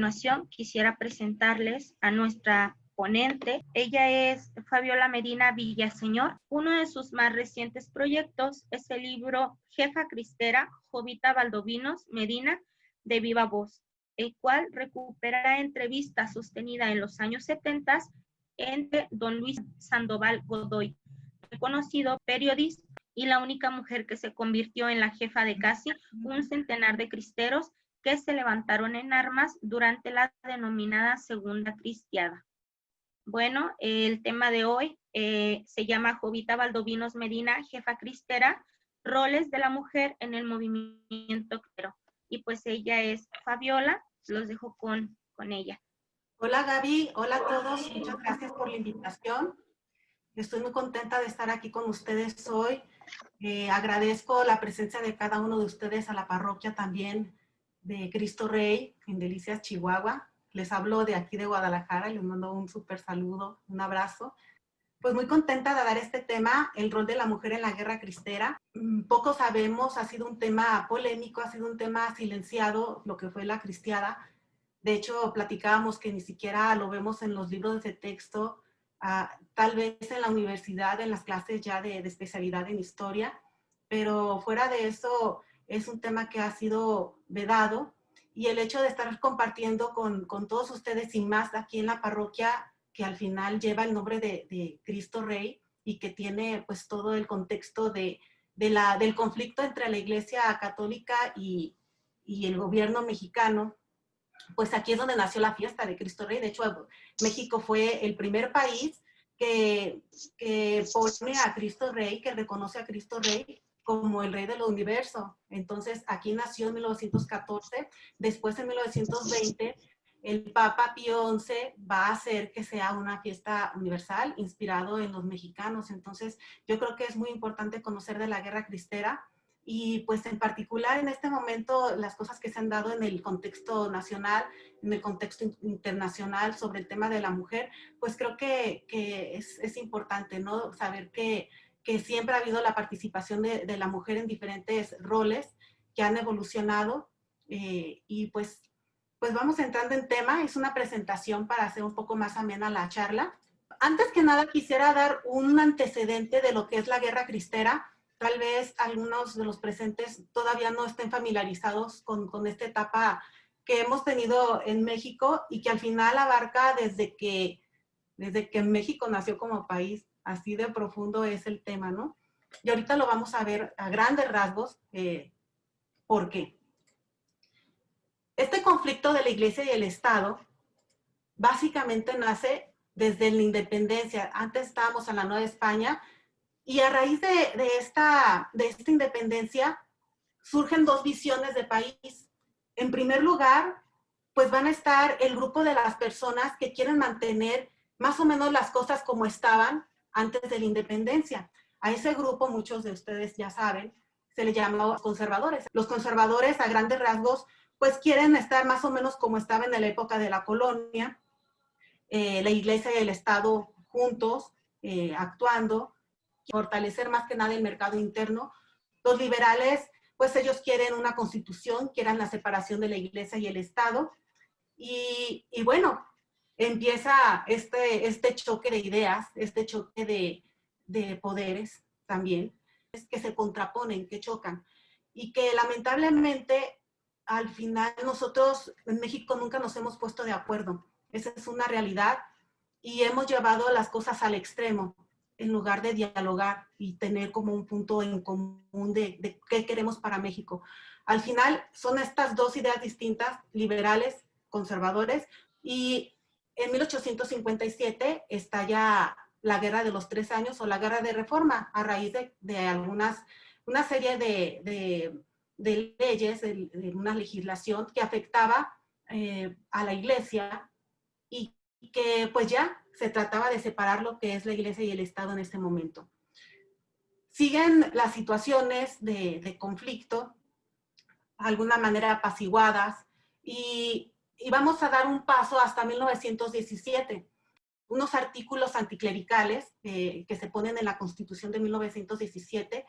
continuación quisiera presentarles a nuestra ponente. Ella es Fabiola Medina Villaseñor. Uno de sus más recientes proyectos es el libro Jefa Cristera, Jovita Valdovinos Medina, de viva voz, el cual recupera la entrevista sostenida en los años 70 entre don Luis Sandoval Godoy, reconocido periodista y la única mujer que se convirtió en la jefa de casi un centenar de cristeros que se levantaron en armas durante la denominada Segunda Cristiada. Bueno, el tema de hoy se llama Jovita Valdovinos Medina, jefa cristera, roles de la mujer en el movimiento cristero. Y pues ella es Fabiola, los dejo con ella. Hola Gaby, hola a todos, muchas gracias por la invitación. Estoy muy contenta de estar aquí con ustedes hoy. Agradezco la presencia de cada uno de ustedes a la parroquia también de Cristo Rey en Delicias, Chihuahua. Les hablo de aquí de Guadalajara y les mando un súper saludo, un abrazo. Pues muy contenta de dar este tema, el rol de la mujer en la guerra cristera. Poco sabemos, ha sido un tema polémico, ha sido un tema silenciado, lo que fue la cristiada. De hecho, platicábamos que ni siquiera lo vemos en los libros de texto, tal vez en la universidad, en las clases ya de especialidad en historia, pero fuera de eso es un tema que ha sido vedado, y el hecho de estar compartiendo con todos ustedes y más aquí en la parroquia, que al final lleva el nombre de Cristo Rey y que tiene pues todo el contexto del conflicto entre la Iglesia Católica y el gobierno mexicano, pues aquí es donde nació la fiesta de Cristo Rey. De hecho, México fue el primer país que pone a Cristo Rey, que reconoce a Cristo Rey como el Rey del Universo. Entonces, aquí nació en 1914, después en 1920, el Papa Pío XI va a hacer que sea una fiesta universal inspirado en los mexicanos. Entonces, yo creo que es muy importante conocer de la guerra cristera y pues en particular en este momento las cosas que se han dado en el contexto nacional, en el contexto internacional sobre el tema de la mujer, pues creo que es importante, ¿no? Saber que siempre ha habido la participación de la mujer en diferentes roles que han evolucionado y pues vamos entrando en tema. Es una presentación para hacer un poco más amena la charla. Antes que nada quisiera dar un antecedente de lo que es la guerra cristera. Tal vez algunos de los presentes todavía no estén familiarizados con esta etapa que hemos tenido en México y que al final abarca desde que México nació como país. Así de profundo es el tema, ¿no? Y ahorita lo vamos a ver a grandes rasgos. ¿Por qué? Este conflicto de la Iglesia y el Estado básicamente nace desde la independencia. Antes estábamos en la Nueva España y a raíz de esta independencia surgen dos visiones de país. En primer lugar, pues van a estar el grupo de las personas que quieren mantener más o menos las cosas como estaban antes de la independencia. A ese grupo, muchos de ustedes ya saben, se le llama conservadores. Los conservadores, a grandes rasgos, pues quieren estar más o menos como estaba en la época de la colonia, la Iglesia y el Estado juntos, actuando, fortalecer más que nada el mercado interno. Los liberales, pues ellos quieren una constitución, quieren la separación de la Iglesia y el Estado. Y bueno, empieza este choque de ideas, este choque de poderes también, que se contraponen, que chocan. Y que lamentablemente, al final, nosotros en México nunca nos hemos puesto de acuerdo. Esa es una realidad y hemos llevado las cosas al extremo en lugar de dialogar y tener como un punto en común de qué queremos para México. Al final son estas dos ideas distintas, liberales, conservadores, y en 1857 estalla la Guerra de los 3 años o la Guerra de Reforma a raíz de una serie de leyes, de una legislación que afectaba a la Iglesia y que pues ya se trataba de separar lo que es la Iglesia y el Estado en este momento. Siguen las situaciones de conflicto, de alguna manera apaciguadas, y vamos a dar un paso hasta 1917. Unos artículos anticlericales que se ponen en la Constitución de 1917,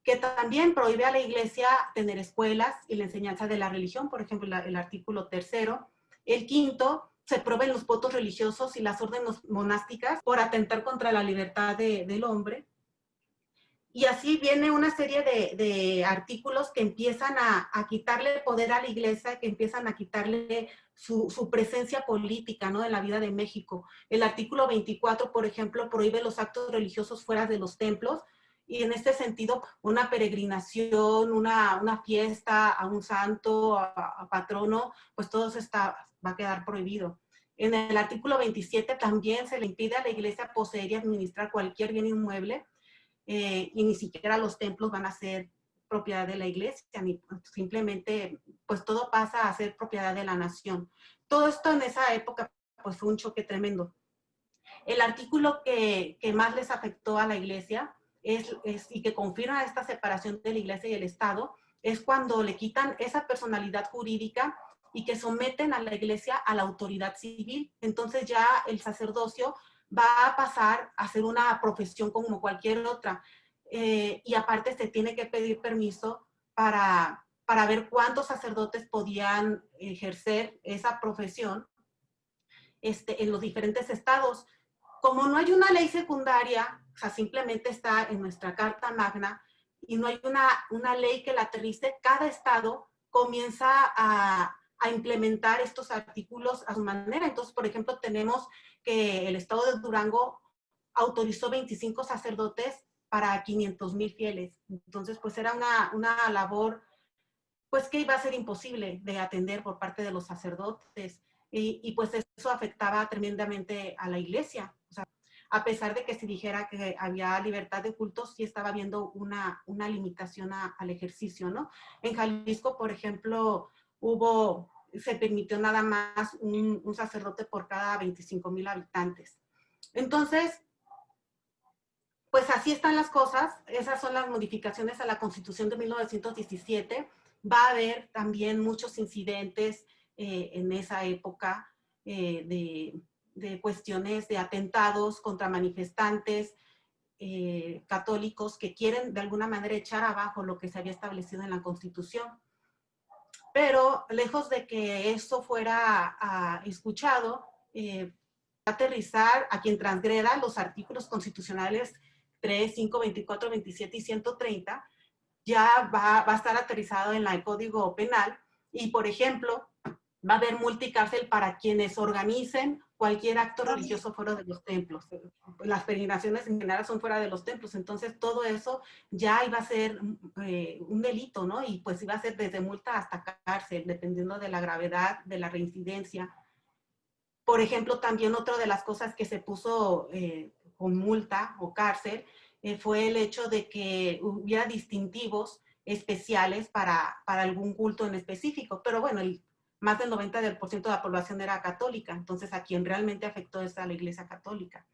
que también prohíbe a la Iglesia tener escuelas y la enseñanza de la religión, por ejemplo, el artículo 3º, El quinto, se prohíben los votos religiosos y las órdenes monásticas por atentar contra la libertad del hombre. Y así viene una serie de artículos que empiezan a quitarle poder a la iglesia, que empiezan a quitarle su presencia política, ¿no?, en la vida de México. El artículo 24, por ejemplo, prohíbe los actos religiosos fuera de los templos, y en este sentido, una peregrinación, una fiesta a un santo, a patrono, pues todo eso va a quedar prohibido. En el artículo 27 también se le impide a la iglesia poseer y administrar cualquier bien inmueble, y ni siquiera los templos van a ser propiedad de la iglesia, ni simplemente, pues todo pasa a ser propiedad de la nación. Todo esto en esa época, pues fue un choque tremendo. El artículo que más les afectó a la iglesia y que confirma esta separación de la iglesia y el Estado, es cuando le quitan esa personalidad jurídica y que someten a la iglesia a la autoridad civil. Entonces ya el sacerdocio va a pasar a ser una profesión como cualquier otra. Y aparte se tiene que pedir permiso para ver cuántos sacerdotes podían ejercer esa profesión en los diferentes estados. Como no hay una ley secundaria, o sea, simplemente está en nuestra Carta Magna, y no hay una ley que la aterrice, cada estado comienza a implementar estos artículos a su manera. Entonces, por ejemplo, tenemos que el estado de Durango autorizó 25 sacerdotes para 500,000 fieles. Entonces, pues era una labor, pues que iba a ser imposible de atender por parte de los sacerdotes. Y pues eso afectaba tremendamente a la iglesia. O sea, a pesar de que se dijera que había libertad de cultos, sí estaba habiendo una limitación al ejercicio, ¿no? En Jalisco, por ejemplo, se permitió nada más un sacerdote por cada 25,000 habitantes. Entonces, pues así están las cosas. Esas son las modificaciones a la Constitución de 1917. Va a haber también muchos incidentes en esa época de cuestiones de atentados contra manifestantes católicos que quieren de alguna manera echar abajo lo que se había establecido en la Constitución. Pero lejos de que esto fuera escuchado, aterrizar a quien transgreda los artículos constitucionales 3, 5, 24, 27 y 130, ya va a estar aterrizado en el Código Penal, y, por ejemplo, va a haber multa y cárcel para quienes organicen cualquier acto religioso fuera de los templos. Las peregrinaciones en general son fuera de los templos, entonces todo eso ya iba a ser un delito, ¿no? Y pues iba a ser desde multa hasta cárcel, dependiendo de la gravedad de la reincidencia. Por ejemplo, también otra de las cosas que se puso con multa o cárcel fue el hecho de que hubiera distintivos especiales para algún culto en específico. Pero bueno, más del 90% de la población era católica, entonces a quien realmente afectó es a la Iglesia Católica.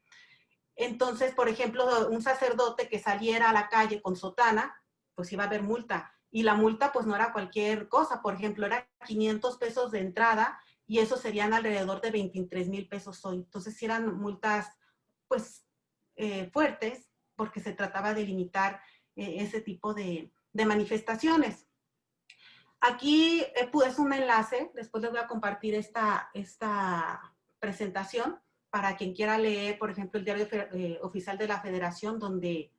Entonces, por ejemplo, un sacerdote que saliera a la calle con sotana, pues iba a haber multa. Y la multa pues no era cualquier cosa, por ejemplo, era 500 pesos de entrada, y eso serían alrededor de 23,000 pesos hoy. Entonces, sí eran multas, pues, fuertes, porque se trataba de limitar ese tipo de manifestaciones. Aquí es un enlace, después les voy a compartir esta presentación para quien quiera leer, por ejemplo, el diario oficial de la Federación, donde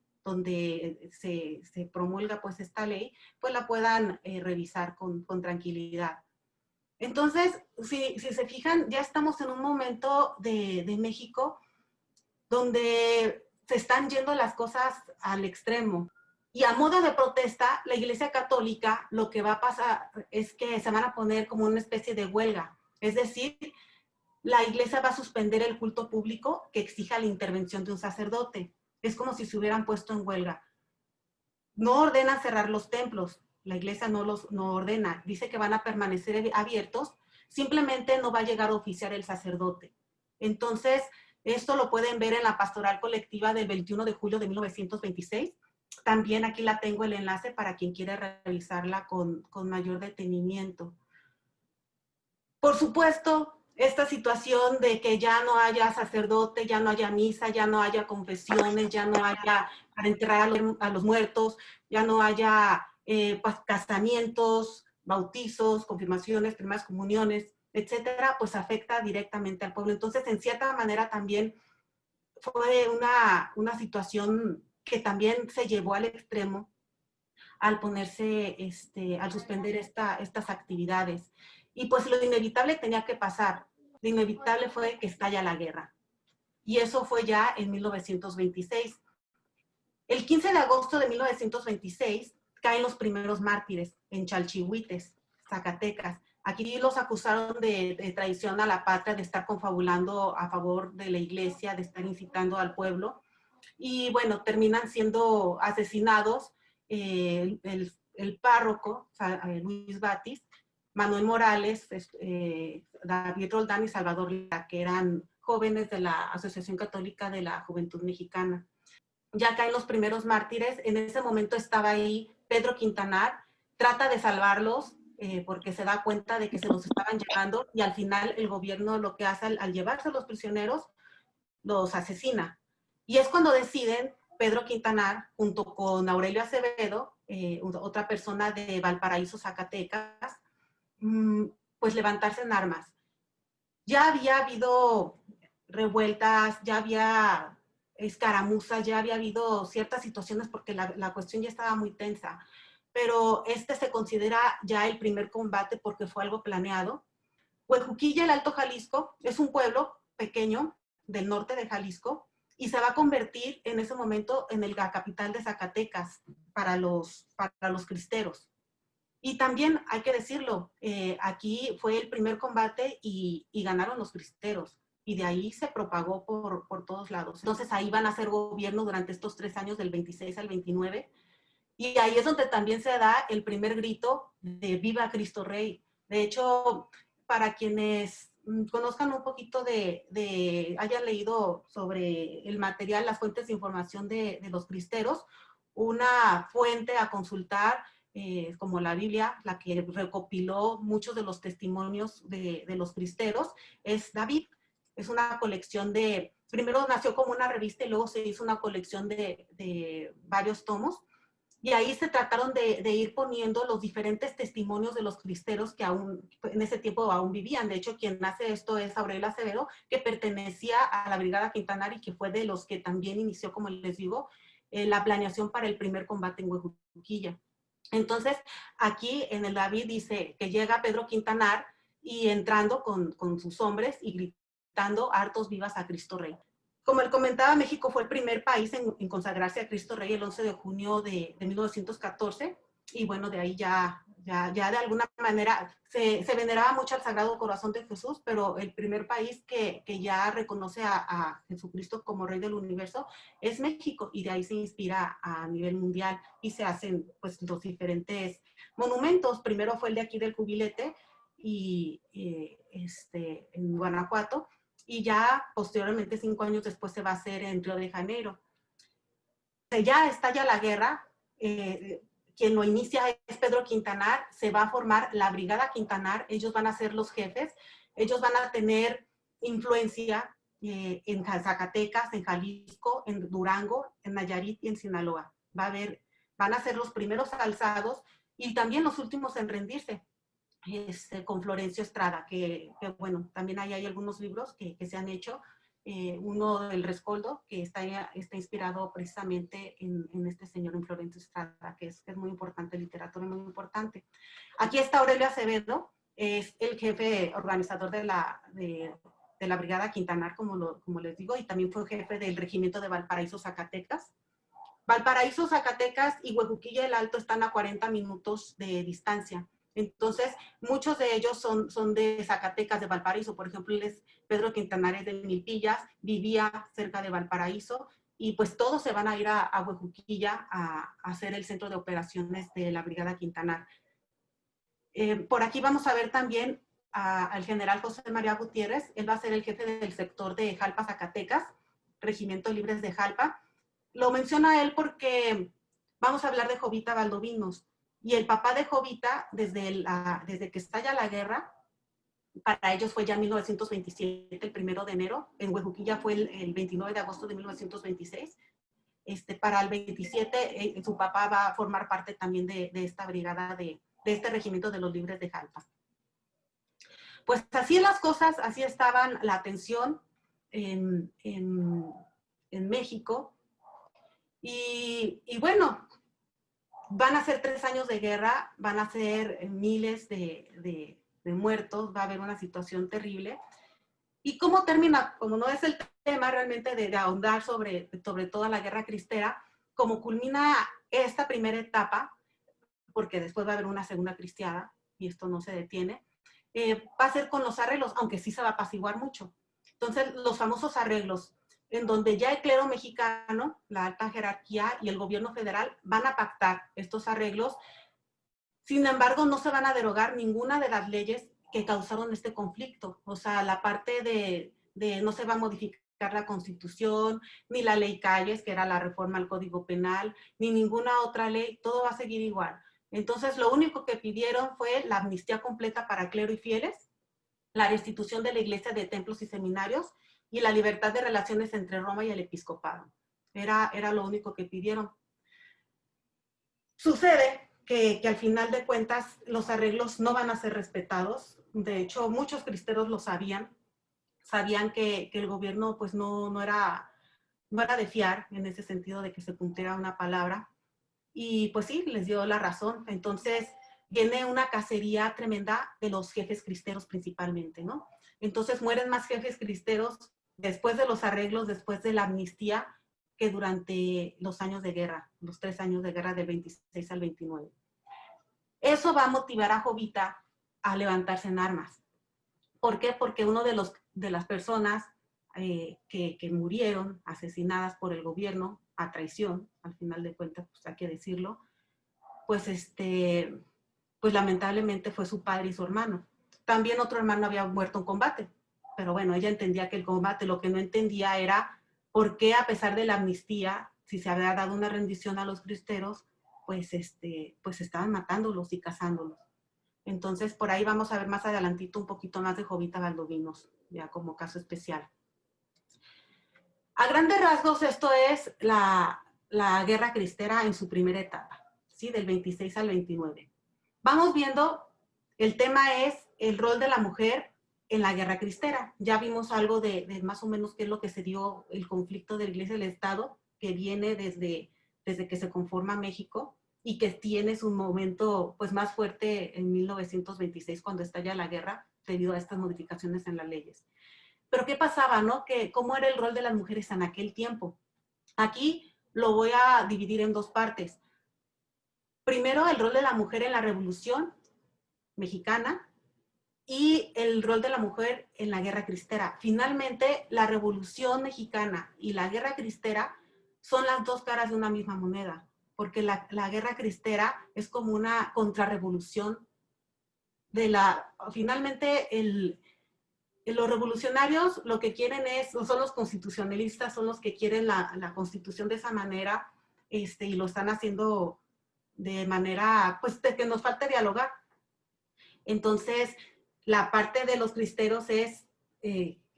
se promulga pues esta ley, pues la puedan revisar con tranquilidad. Entonces, si se fijan, ya estamos en un momento de México donde se están yendo las cosas al extremo. Y a modo de protesta, la Iglesia Católica lo que va a pasar es que se van a poner como una especie de huelga. Es decir, la Iglesia va a suspender el culto público que exija la intervención de un sacerdote. Es como si se hubieran puesto en huelga. No ordenan cerrar los templos. La Iglesia no ordena. Dice que van a permanecer abiertos. Simplemente no va a llegar a oficiar el sacerdote. Entonces, esto lo pueden ver en la pastoral colectiva del 21 de julio de 1926. También aquí la tengo el enlace para quien quiera revisarla con mayor detenimiento. Por supuesto, esta situación de que ya no haya sacerdote, ya no haya misa, ya no haya confesiones, ya no haya para enterrar a los muertos, ya no haya casamientos, bautizos, confirmaciones, primeras comuniones. etcétera, pues afecta directamente al pueblo. Entonces, en cierta manera también fue una situación que también se llevó al extremo al ponerse, al suspender estas actividades. Y pues lo inevitable tenía que pasar. Lo inevitable fue que estalla la guerra. Y eso fue ya en 1926. El 15 de agosto de 1926 caen los primeros mártires en Chalchihuites, Zacatecas. Aquí los acusaron de traición a la patria, de estar confabulando a favor de la iglesia, de estar incitando al pueblo. Y bueno, terminan siendo asesinados el párroco, Luis Batis, Manuel Morales, David Roldán y Salvador Lara, que eran jóvenes de la Asociación Católica de la Juventud Mexicana. Ya caen los primeros mártires, en ese momento estaba ahí Pedro Quintanar, trata de salvarlos porque se da cuenta de que se los estaban llevando y al final el gobierno lo que hace al llevarse a los prisioneros, los asesina. Y es cuando deciden Pedro Quintanar, junto con Aurelio Acevedo, otra persona de Valparaíso, Zacatecas, pues levantarse en armas. Ya había habido revueltas, ya había escaramuzas, ya había habido ciertas situaciones porque la cuestión ya estaba muy tensa, pero se considera ya el primer combate porque fue algo planeado. Huejuquilla, el Alto Jalisco, es un pueblo pequeño del norte de Jalisco y se va a convertir en ese momento en la capital de Zacatecas para los cristeros. Y también hay que decirlo, aquí fue el primer combate y ganaron los cristeros. Y de ahí se propagó por todos lados. Entonces ahí van a hacer gobierno durante estos 3 años, del 26 al 29. Y ahí es donde también se da el primer grito de ¡Viva Cristo Rey! De hecho, para quienes conozcan un poquito hayan leído sobre el material, las fuentes de información de los cristeros, una fuente a consultar, como la Biblia, la que recopiló muchos de los testimonios de los cristeros, es David. Es una colección primero nació como una revista y luego se hizo una colección de varios tomos. Y ahí se trataron de ir poniendo los diferentes testimonios de los cristeros que aún en ese tiempo aún vivían. De hecho, quien hace esto es Aurelio Acevedo, que pertenecía a la Brigada Quintanar y que fue de los que también inició, como les digo, la planeación para el primer combate en Huejuquilla. Entonces, aquí en el David dice que llega Pedro Quintanar y entrando con sus hombres y gritando hartos vivas a Cristo Rey. Como él comentaba, México fue el primer país en consagrarse a Cristo Rey el 11 de junio de 1914. Y bueno, de ahí ya de alguna manera se veneraba mucho al Sagrado Corazón de Jesús, pero el primer país que ya reconoce a Jesucristo como Rey del Universo es México, y de ahí se inspira a nivel mundial y se hacen pues los diferentes monumentos. Primero fue el de aquí del Cubilete y en Guanajuato, y ya posteriormente 5 años después se va a hacer en Río de Janeiro. Ya estalla la guerra, quien lo inicia es Pedro Quintanar, se va a formar la Brigada Quintanar, ellos van a ser los jefes, ellos van a tener influencia en Zacatecas, en Jalisco, en Durango, en Nayarit y en Sinaloa. Van a ser los primeros alzados y también los últimos en rendirse. Con Florencio Estrada, que bueno, también hay algunos libros que se han hecho, uno del Rescoldo, que está inspirado precisamente en este señor, en Florencio Estrada, que es muy importante, literatura muy importante. Aquí está Aurelio Acevedo, es el jefe organizador de la Brigada Quintanar, como les digo, y también fue jefe del regimiento de Valparaíso, Zacatecas. Valparaíso, Zacatecas y Huejuquilla el Alto están a 40 minutos de distancia. Entonces, muchos de ellos son de Zacatecas, de Valparaíso. Por ejemplo, Pedro Quintanar es de Milpillas, vivía cerca de Valparaíso, y pues todos se van a ir a Huejuquilla a hacer el centro de operaciones de la Brigada Quintanar. Por aquí vamos a ver también al general José María Gutiérrez. Él va a ser el jefe del sector de Jalpa, Zacatecas, Regimiento Libres de Jalpa. Lo menciona él porque vamos a hablar de Jovita Valdovinos. Y el papá de Jovita, desde que estalla la guerra, para ellos fue ya en 1927, el 1 de enero. En Huejuquilla fue el 29 de agosto de 1926. Para el 27, su papá va a formar parte también de esta brigada, de este regimiento de los Libres de Jalpa. Pues así las cosas, así estaban la atención en México. Y bueno, van a ser 3 años de guerra, van a ser miles de muertos, va a haber una situación terrible. ¿Y cómo termina? Como no es el tema realmente de ahondar sobre toda la guerra cristera, como culmina esta primera etapa, porque después va a haber una segunda cristiada, y esto no se detiene, va a ser con los arreglos, aunque sí se va a apaciguar mucho. Entonces, los famosos arreglos, en donde ya el clero mexicano, la alta jerarquía y el gobierno federal van a pactar estos arreglos. Sin embargo, no se van a derogar ninguna de las leyes que causaron este conflicto. O sea, la parte de no se va a modificar la Constitución, ni la ley Calles, que era la reforma al Código Penal, ni ninguna otra ley, todo va a seguir igual. Entonces, lo único que pidieron fue la amnistía completa para clero y fieles, la restitución de la iglesia de templos y seminarios y la libertad de relaciones entre Roma y el episcopado. Era lo único que pidieron. Sucede que al final de cuentas los arreglos no van a ser respetados. De hecho, muchos cristeros lo sabían que el gobierno pues no era de fiar en ese sentido de que se cumpliera una palabra. Y pues sí, les dio la razón. Entonces viene una cacería tremenda de los jefes cristeros principalmente, ¿no? Entonces mueren más jefes cristeros después de los arreglos, después de la amnistía, que durante los años de guerra, los 3 años de guerra del 26 al 29. Eso va a motivar a Jovita a levantarse en armas. ¿Por qué? Porque uno de las personas que murieron asesinadas por el gobierno a traición, al final de cuentas, pues hay que decirlo, pues pues lamentablemente fue su padre y su hermano. También otro hermano había muerto en combate, pero bueno, ella entendía que el combate, lo que no entendía era por qué a pesar de la amnistía, si se había dado una rendición a los cristeros, pues estaban matándolos y cazándolos. Entonces, por ahí vamos a ver más adelantito un poquito más de Jovita Valdovinos, ya como caso especial. A grandes rasgos, esto es la guerra cristera en su primera etapa, ¿sí? Del 26 al 29. Vamos viendo, el tema es el rol de la mujer en la guerra cristera. Ya vimos algo de más o menos qué es lo que se dio, el conflicto de la Iglesia y el Estado, que viene desde que se conforma México y que tiene su momento pues, más fuerte en 1926, cuando estalla la guerra, debido a estas modificaciones en las leyes. Pero ¿qué pasaba, no? ¿Cómo era el rol de las mujeres en aquel tiempo? Aquí lo voy a dividir en 2 partes. Primero, el rol de la mujer en la Revolución Mexicana y el rol de la mujer en la Guerra Cristera. Finalmente, la Revolución Mexicana y la Guerra Cristera son las 2 caras de una misma moneda, porque la Guerra Cristera es como una contrarrevolución finalmente los revolucionarios lo que quieren son los constitucionalistas, son los que quieren la constitución de esa manera, y lo están haciendo de manera, pues, de que nos falta dialogar. Entonces, la parte de los cristeros es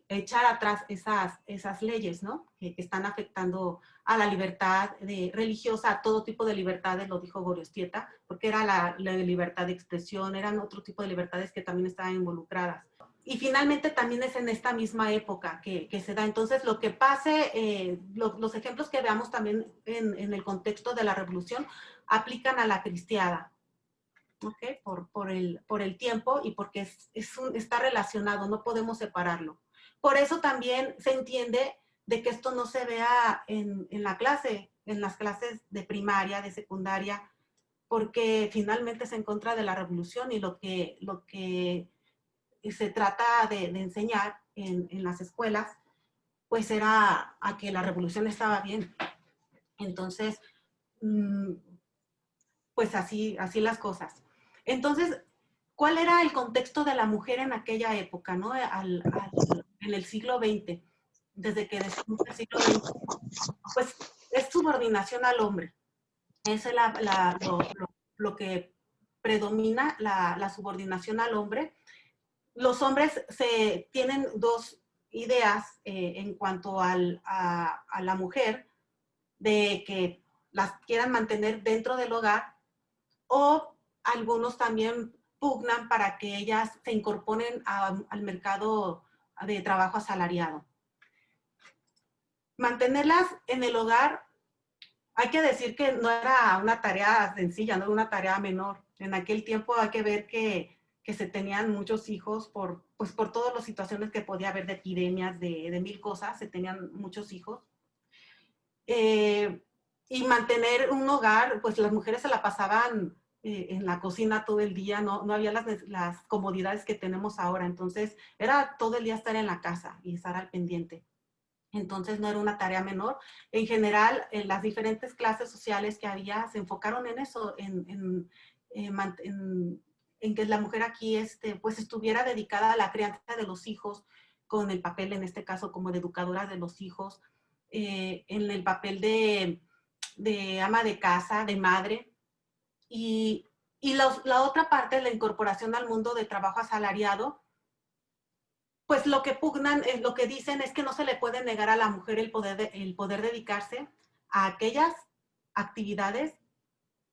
echar atrás esas leyes, ¿no? Que están afectando a la libertad religiosa, a todo tipo de libertades, lo dijo Gorosteta, porque era la libertad de expresión, eran otro tipo de libertades que también estaban involucradas. Y finalmente también es en esta misma época que se da. Entonces, lo que pase, los ejemplos que veamos también en el contexto de la revolución aplican a la cristiada. ¿Okay? Por el tiempo y porque está relacionado, no podemos separarlo. Por eso también se entiende de que esto no se vea en la clase, en las clases de primaria, de secundaria, porque finalmente es en contra de la revolución y lo que se trata de enseñar en las escuelas, pues era a que la revolución estaba bien. Entonces, pues así las cosas. Entonces, ¿cuál era el contexto de la mujer en aquella época, ¿no? En el siglo XX, desde que después del siglo XX, pues es subordinación al hombre. Esa es lo que predomina, la subordinación al hombre. Los hombres tienen 2 ideas en cuanto a la mujer, de que las quieran mantener dentro del hogar, o algunos también pugnan para que ellas se incorporen al mercado de trabajo asalariado. Mantenerlas en el hogar, hay que decir que no era una tarea sencilla, no era una tarea menor. En aquel tiempo hay que ver que se tenían muchos hijos pues por todas las situaciones que podía haber de epidemias, de mil cosas, se tenían muchos hijos. Y mantener un hogar, pues las mujeres se la pasaban en la cocina todo el día, no había las comodidades que tenemos ahora, entonces era todo el día estar en la casa y estar al pendiente. Entonces no era una tarea menor. En general, en las diferentes clases sociales que había se enfocaron en eso, en que la mujer aquí pues estuviera dedicada a la crianza de los hijos, con el papel en este caso como de educadora de los hijos, en el papel de ama de casa, de madre, y la otra parte, la incorporación al mundo de trabajo asalariado, pues lo que pugnan, lo que dicen es que no se le puede negar a la mujer el poder dedicarse a aquellas actividades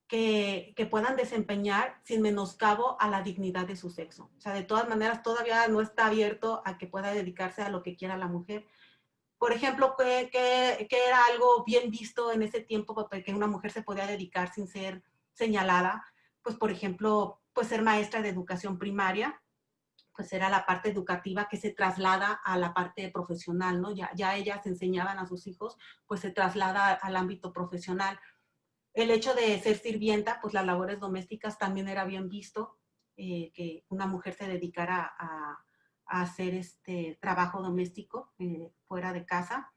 que puedan desempeñar sin menoscabo a la dignidad de su sexo. O sea, de todas maneras, todavía no está abierto a que pueda dedicarse a lo que quiera la mujer. Por ejemplo, que era algo bien visto en ese tiempo, que una mujer se podía dedicar sin ser señalada, pues por ejemplo, pues ser maestra de educación primaria, pues era la parte educativa que se traslada a la parte profesional, ¿no? Ya ellas enseñaban a sus hijos, pues se traslada al ámbito profesional. El hecho de ser sirvienta, pues las labores domésticas también era bien visto, que una mujer se dedicara a hacer trabajo doméstico fuera de casa.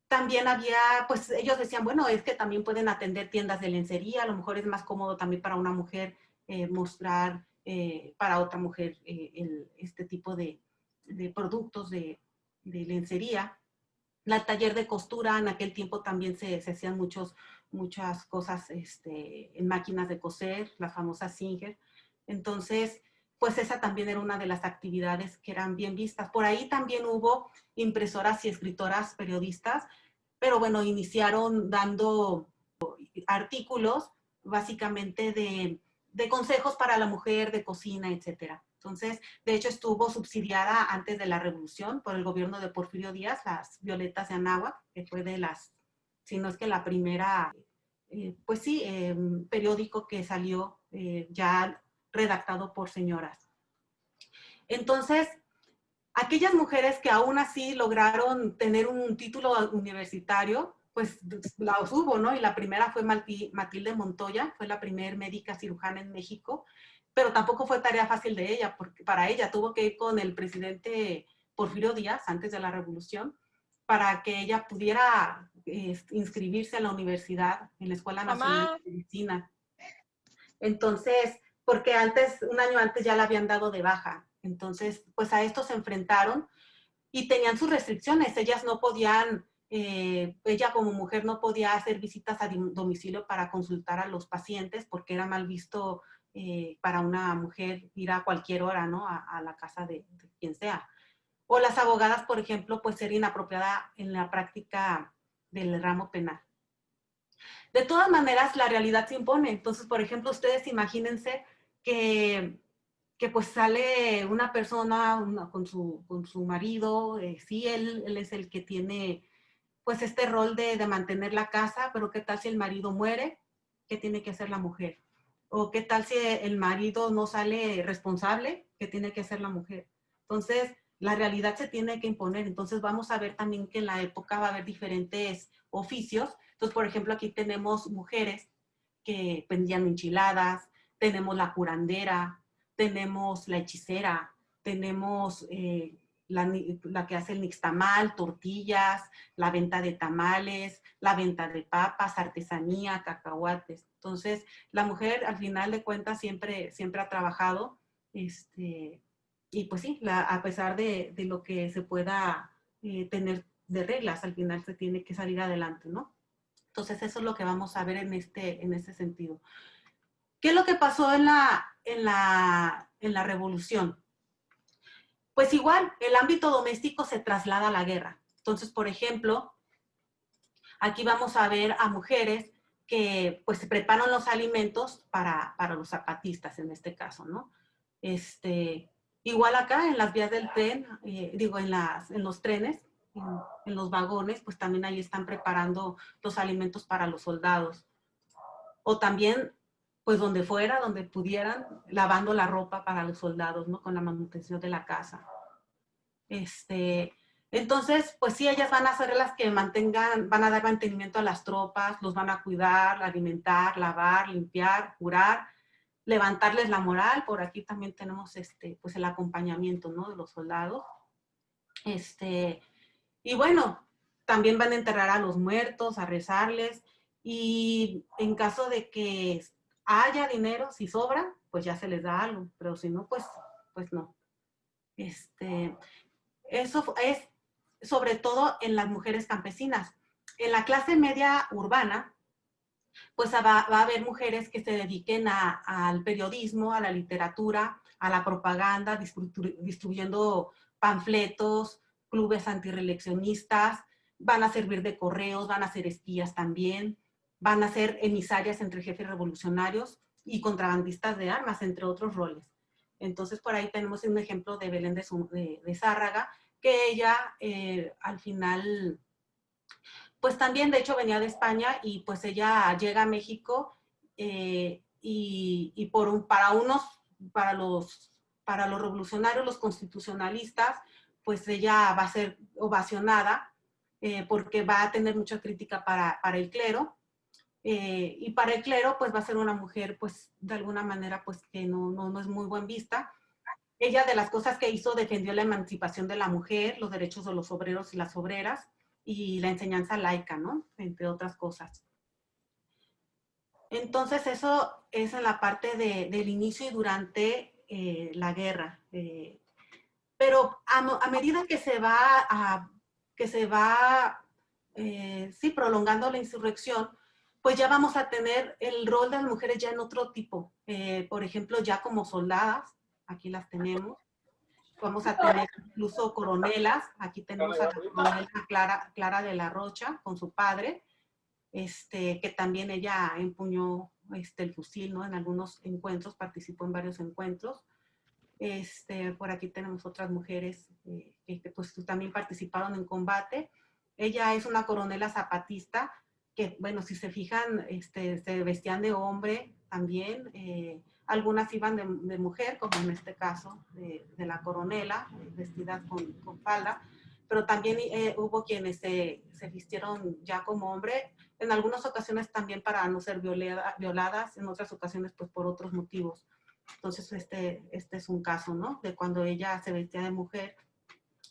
También había, pues ellos decían, bueno, es que también pueden atender tiendas de lencería, a lo mejor es más cómodo también para una mujer mostrar para otra mujer este tipo de productos de lencería. El taller de costura, en aquel tiempo también se hacían muchas cosas en máquinas de coser, las famosas Singer. Entonces, pues esa también era una de las actividades que eran bien vistas. Por ahí también hubo impresoras y escritoras periodistas, pero bueno, iniciaron dando artículos básicamente de consejos para la mujer, de cocina, etcétera. Entonces, de hecho, estuvo subsidiada antes de la revolución por el gobierno de Porfirio Díaz, las Violetas de Anáhuac, que fue de las, si no es que la primera, pues sí, periódico que salió ya redactado por señoras. Entonces, aquellas mujeres que aún así lograron tener un título universitario, pues las hubo, ¿no? Y la primera fue Matilde Montoya, fue la primera médica cirujana en México, pero tampoco fue tarea fácil de ella, porque para ella tuvo que ir con el presidente Porfirio Díaz, antes de la revolución, para que ella pudiera inscribirse en la universidad, en la Escuela Nacional de Medicina. Entonces, porque antes, un año antes ya la habían dado de baja. Entonces, pues a esto se enfrentaron y tenían sus restricciones. Ellas no podían, ella como mujer no podía hacer visitas a domicilio para consultar a los pacientes porque era mal visto para una mujer ir a cualquier hora, ¿no? A la casa de quien sea. O las abogadas, por ejemplo, pues ser inapropiada en la práctica del ramo penal. De todas maneras, la realidad se impone. Entonces, por ejemplo, ustedes imagínense que pues sale una persona con su marido, sí, él es el que tiene pues este rol de mantener la casa, pero ¿qué tal si el marido muere? ¿Qué tiene que hacer la mujer? ¿O qué tal si el marido no sale responsable? ¿Qué tiene que hacer la mujer? Entonces, la realidad se tiene que imponer. Entonces, vamos a ver también que en la época va a haber diferentes oficios. Entonces, por ejemplo, aquí tenemos mujeres que vendían enchiladas, tenemos la curandera, tenemos la hechicera, tenemos la que hace el nixtamal, tortillas, la venta de tamales, la venta de papas, artesanía, cacahuates. Entonces, la mujer al final de cuentas siempre ha trabajado, y pues sí, a pesar de lo que se pueda tener de reglas, al final se tiene que salir adelante, ¿no? Entonces, eso es lo que vamos a ver en este sentido. ¿Qué es lo que pasó en la revolución? Pues igual, el ámbito doméstico se traslada a la guerra. Entonces, por ejemplo, aquí vamos a ver a mujeres que pues se preparan los alimentos para los zapatistas en este caso, ¿no? Igual acá en las vías del tren, digo, en los trenes, en los vagones, pues también ahí están preparando los alimentos para los soldados. O también, pues donde fuera, donde pudieran, lavando la ropa para los soldados, ¿no? Con la manutención de la casa. Entonces, pues sí, ellas van a ser las que van a dar mantenimiento a las tropas, los van a cuidar, alimentar, lavar, limpiar, curar, levantarles la moral. Por aquí también tenemos pues el acompañamiento, ¿no? De los soldados. Y bueno, también van a enterrar a los muertos, a rezarles, y en caso de que haya dinero, si sobra, pues ya se les da algo, pero si no, pues no. Eso es sobre todo en las mujeres campesinas. En la clase media urbana, pues va a haber mujeres que se dediquen al periodismo, a la literatura, a la propaganda, distribuyendo panfletos, clubes antirreeleccionistas, van a servir de correos, van a ser espías también, van a ser emisarias entre jefes revolucionarios y contrabandistas de armas, entre otros roles. Entonces, por ahí tenemos un ejemplo de Belén de Zárraga, que ella al final, pues también de hecho venía de España y pues ella llega a México y para los revolucionarios, los constitucionalistas, pues ella va a ser ovacionada porque va a tener mucha crítica para el clero. Y para el clero, pues va a ser una mujer, pues de alguna manera, pues que no es muy buen vista. Ella, de las cosas que hizo, defendió la emancipación de la mujer, los derechos de los obreros y las obreras, y la enseñanza laica, ¿no? Entre otras cosas. Entonces, eso es en la parte del inicio y durante la guerra. Pero a medida que se va, sí, prolongando la insurrección, pues ya vamos a tener el rol de las mujeres ya en otro tipo. Por ejemplo, ya como soldadas, aquí las tenemos. Vamos a tener incluso coronelas. Aquí tenemos a la coronela Clara de la Rocha con su padre, que también ella empuñó el fusil, ¿no? En algunos encuentros, participó en varios encuentros. Por aquí tenemos otras mujeres que pues también participaron en combate. Ella es una coronela zapatista que, bueno, si se fijan, se vestían de hombre también. Algunas iban de mujer, como en este caso de la coronela, vestidas con falda, pero también hubo quienes se vistieron ya como hombre, en algunas ocasiones también para no ser violadas, en otras ocasiones pues por otros motivos. Entonces este es un caso, ¿no? De cuando ella se vestía de mujer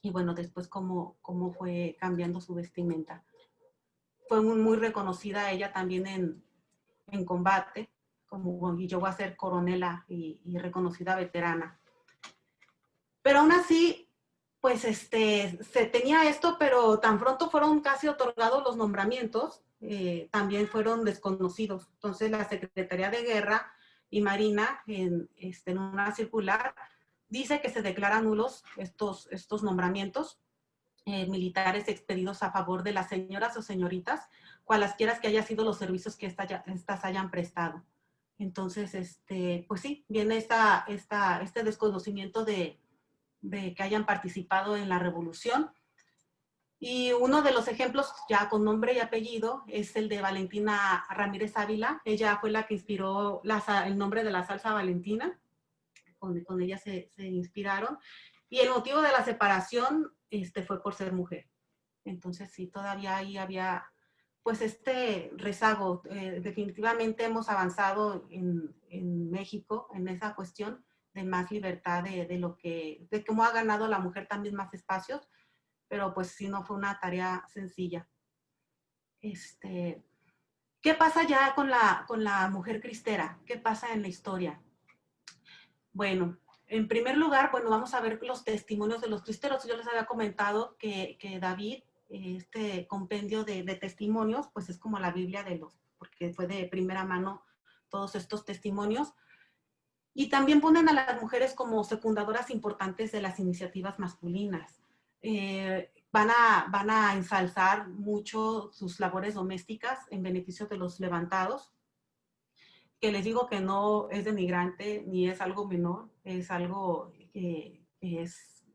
y bueno, después cómo fue cambiando su vestimenta. Fue muy reconocida ella también en combate, y llegó a ser coronela y reconocida veterana. Pero aún así, pues se tenía esto, pero tan pronto fueron casi otorgados los nombramientos, también fueron desconocidos. Entonces la Secretaría de Guerra y Marina, en una circular, dice que se declaran nulos estos nombramientos militares expedidos a favor de las señoras o señoritas, cualesquiera que hayan sido los servicios que estas hayan prestado. Entonces, pues sí, viene este desconocimiento de que hayan participado en la revolución. Y uno de los ejemplos, ya con nombre y apellido, es el de Valentina Ramírez Ávila. Ella fue la que inspiró el nombre de la salsa Valentina. Con ella se inspiraron. Y el motivo de la separación fue por ser mujer. Entonces, sí, todavía ahí había pues rezago. Definitivamente hemos avanzado en México en esa cuestión de más libertad, de cómo ha ganado la mujer también más espacios, pero pues sí, no fue una tarea sencilla. ¿Qué pasa ya con la mujer cristera? ¿Qué pasa en la historia? Bueno, en primer lugar, bueno, vamos a ver los testimonios de los cristeros. Yo les había comentado que David, este compendio de testimonios, pues es como la Biblia porque fue de primera mano todos estos testimonios. Y también ponen a las mujeres como secundadoras importantes de las iniciativas masculinas. Van a ensalzar mucho sus labores domésticas en beneficio de los levantados. que les digo que no es denigrante ni es algo menor, es algo que es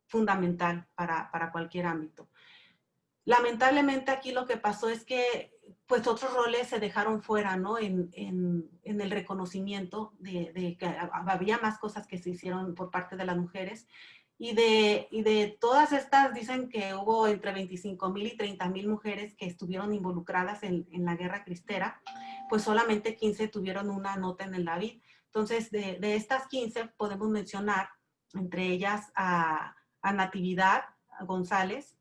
fundamental para cualquier ámbito. Lamentablemente aquí lo que pasó es que pues otros roles se dejaron fuera, ¿no? En el reconocimiento de que había más cosas que se hicieron por parte de las mujeres. Y de todas estas, dicen que hubo entre 25,000 y 30,000 mujeres que estuvieron involucradas en la guerra cristera, pues solamente 15 tuvieron una nota en el David. Entonces, de estas 15 podemos mencionar, entre ellas a Natividad González,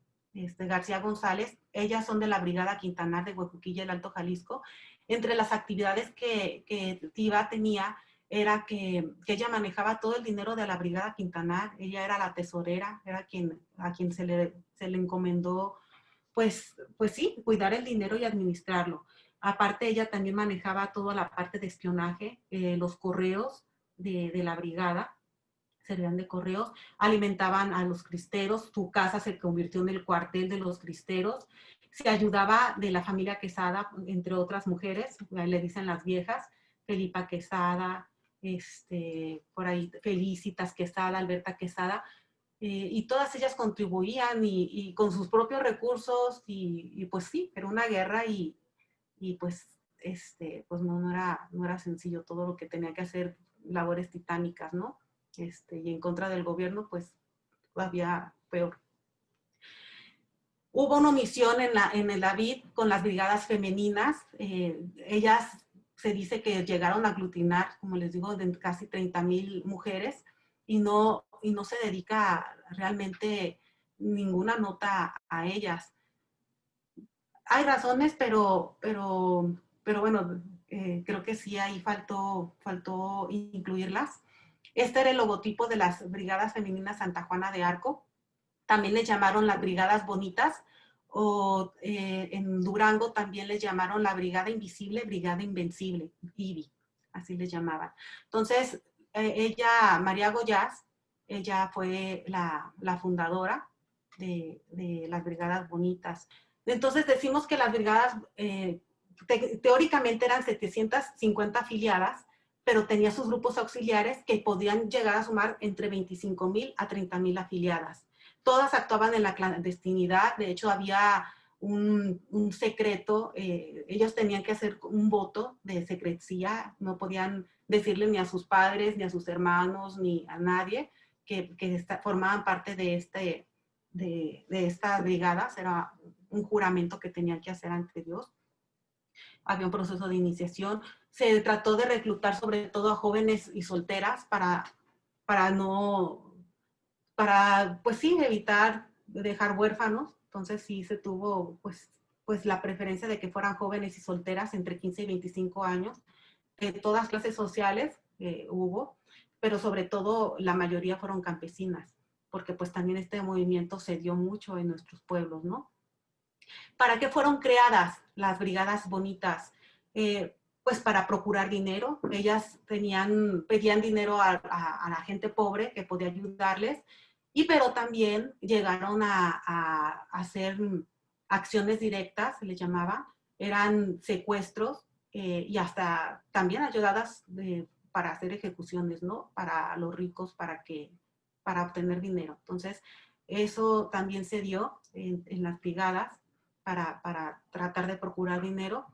García González. Ellas son de la Brigada Quintanar de Huejuquilla, el Alto Jalisco. Entre las actividades que Tiva tenía era que ella manejaba todo el dinero de la Brigada Quintanar. Ella era la tesorera, era a quien se le encomendó, pues sí, cuidar el dinero y administrarlo. Aparte, ella también manejaba toda la parte de espionaje, los correos de la brigada, servían de correos, alimentaban a los cristeros, su casa se convirtió en el cuartel de los cristeros, se ayudaba de la familia Quesada, entre otras mujeres, le dicen las viejas, Felipa Quesada, por ahí Felicitas Quesada, Alberta Quesada, y todas ellas contribuían y con sus propios recursos, y pues sí, era una guerra y pues, pues no era sencillo todo lo que tenía que hacer, labores titánicas, ¿no? Y en contra del gobierno, pues todavía peor. Hubo una omisión en el David con las brigadas femeninas. Ellas se dice que llegaron a aglutinar, como les digo, de casi 30,000 mujeres y no se dedica realmente ninguna nota a ellas. Hay razones, pero bueno, creo que sí ahí faltó incluirlas. Este era el logotipo de las Brigadas Femeninas Santa Juana de Arco. También les llamaron las Brigadas Bonitas, o en Durango también les llamaron la Brigada Invisible, Brigada Invencible, IBI, así les llamaban. Entonces, ella, María Goyás, ella fue la fundadora de las Brigadas Bonitas. Entonces decimos que las brigadas teóricamente eran 750 afiliadas, pero tenía sus grupos auxiliares que podían llegar a sumar entre 25,000 a 30,000 afiliadas. Todas actuaban en la clandestinidad, de hecho había un secreto, ellos tenían que hacer un voto de secrecía, no podían decirle ni a sus padres, ni a sus hermanos, ni a nadie que formaban parte de estas brigadas, era un juramento que tenían que hacer ante Dios. Había un proceso de iniciación. Se trató de reclutar sobre todo a jóvenes y solteras para pues sí, evitar dejar huérfanos. Entonces sí se tuvo pues la preferencia de que fueran jóvenes y solteras entre 15 y 25 años. Todas clases sociales hubo, pero sobre todo la mayoría fueron campesinas, porque pues también este movimiento se dio mucho en nuestros pueblos, ¿no? ¿Para qué fueron creadas las brigadas bonitas? Pues para procurar dinero. Ellas pedían dinero a la gente pobre que podía ayudarles, pero también llegaron a hacer acciones directas, se les llamaba, eran secuestros y hasta también ayudadas para hacer ejecuciones, ¿no? Para los ricos, para obtener dinero. Entonces, eso también se dio en las brigadas para tratar de procurar dinero.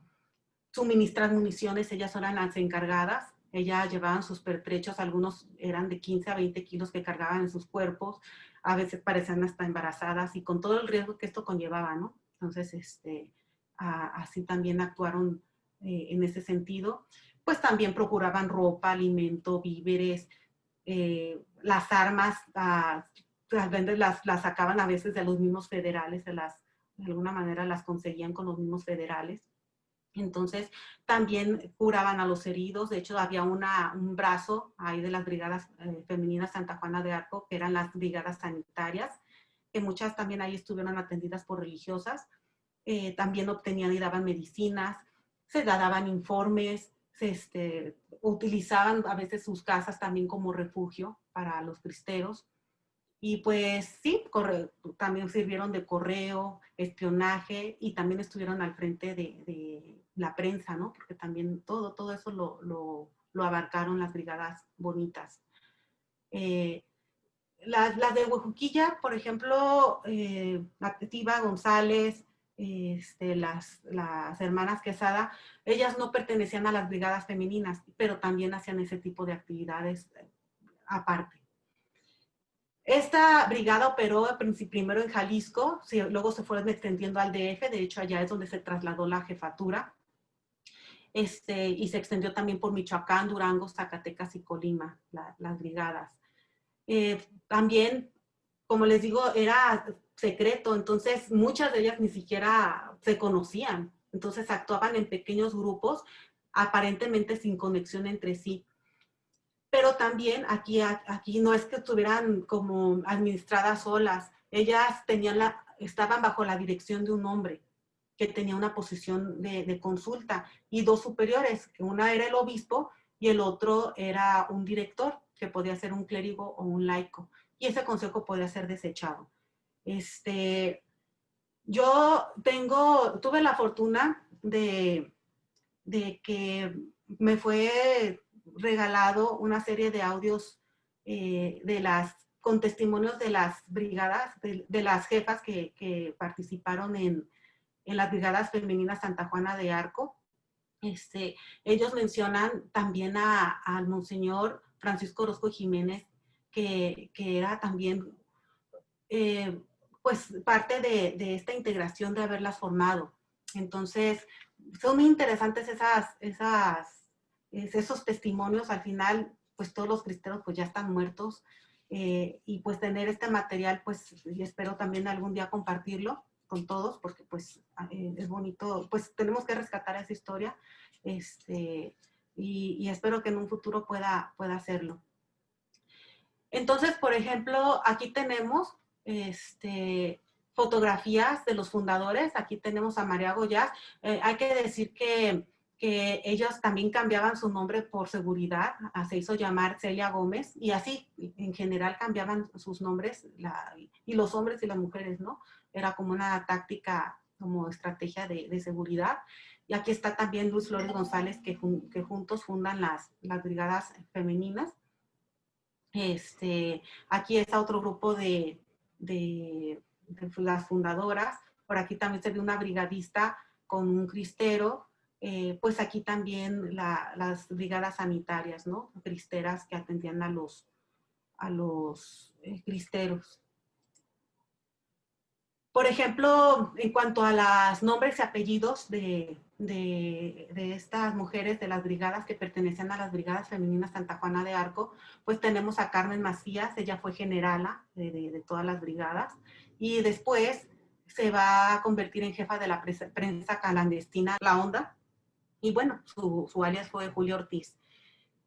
Suministrar municiones, ellas eran las encargadas, ellas llevaban sus pertrechos, algunos eran de 15 a 20 kilos que cargaban en sus cuerpos, a veces parecían hasta embarazadas y con todo el riesgo que esto conllevaba, ¿no? Entonces, así también actuaron en ese sentido. Pues también procuraban ropa, alimento, víveres, las armas, las sacaban a veces de los mismos federales, de alguna manera las conseguían con los mismos federales. Entonces, también curaban a los heridos. De hecho, había un brazo ahí de las brigadas femeninas Santa Juana de Arco, que eran las brigadas sanitarias, que muchas también ahí estuvieron atendidas por religiosas. También obtenían y daban medicinas, se daban informes, utilizaban a veces sus casas también como refugio para los cristeros. Y pues sí, también sirvieron de correo, espionaje y también estuvieron al frente la prensa, ¿no? Porque también todo eso lo abarcaron las brigadas bonitas. Las de Huejuquilla, por ejemplo, Activa González, las hermanas Quesada, ellas no pertenecían a las brigadas femeninas, pero también hacían ese tipo de actividades aparte. Esta brigada operó primero en Jalisco, luego se fueron extendiendo al DF, de hecho allá es donde se trasladó la jefatura, y se extendió también por Michoacán, Durango, Zacatecas y Colima, las brigadas. También, como les digo, era secreto, entonces muchas de ellas ni siquiera se conocían, entonces actuaban en pequeños grupos, aparentemente sin conexión entre sí. Pero también aquí no es que estuvieran como administradas solas, ellas estaban bajo la dirección de un hombre que tenía una posición de consulta y dos superiores, que una era el obispo y el otro era un director, que podía ser un clérigo o un laico, y ese consejo podía ser desechado. Yo tuve la fortuna de que me fue regalado una serie de audios con testimonios de las brigadas, de las jefas que participaron en las brigadas femeninas Santa Juana de Arco. Ellos mencionan también al monseñor Francisco Orozco Jiménez, que era también pues parte de esta integración de haberlas formado. Entonces, son muy interesantes esos testimonios. Al final, pues todos los cristeros pues ya están muertos, y pues tener este material, pues y espero también algún día compartirlo con todos, porque pues es bonito, pues tenemos que rescatar esa historia, y espero que en un futuro pueda hacerlo. Entonces, por ejemplo, aquí tenemos fotografías de los fundadores. Aquí tenemos a María Goyás. Hay que decir que ellos también cambiaban su nombre por seguridad. Se hizo llamar Celia Gómez, y así en general cambiaban sus nombres, y los hombres y las mujeres, ¿no? Era como una táctica, como estrategia de seguridad. Y aquí está también Luis Flores González, que juntos fundan las brigadas femeninas. Aquí está otro grupo de las fundadoras. Por aquí también se ve una brigadista con un cristero. Pues aquí también las brigadas sanitarias, ¿no? Cristeras que atendían a los cristeros. Por ejemplo, en cuanto a los nombres y apellidos de estas mujeres de las brigadas que pertenecían a las brigadas femeninas Santa Juana de Arco, pues tenemos a Carmen Macías. Ella fue generala de todas las brigadas, y después se va a convertir en jefa de la prensa clandestina La Onda, y bueno, su alias fue Julio Ortiz.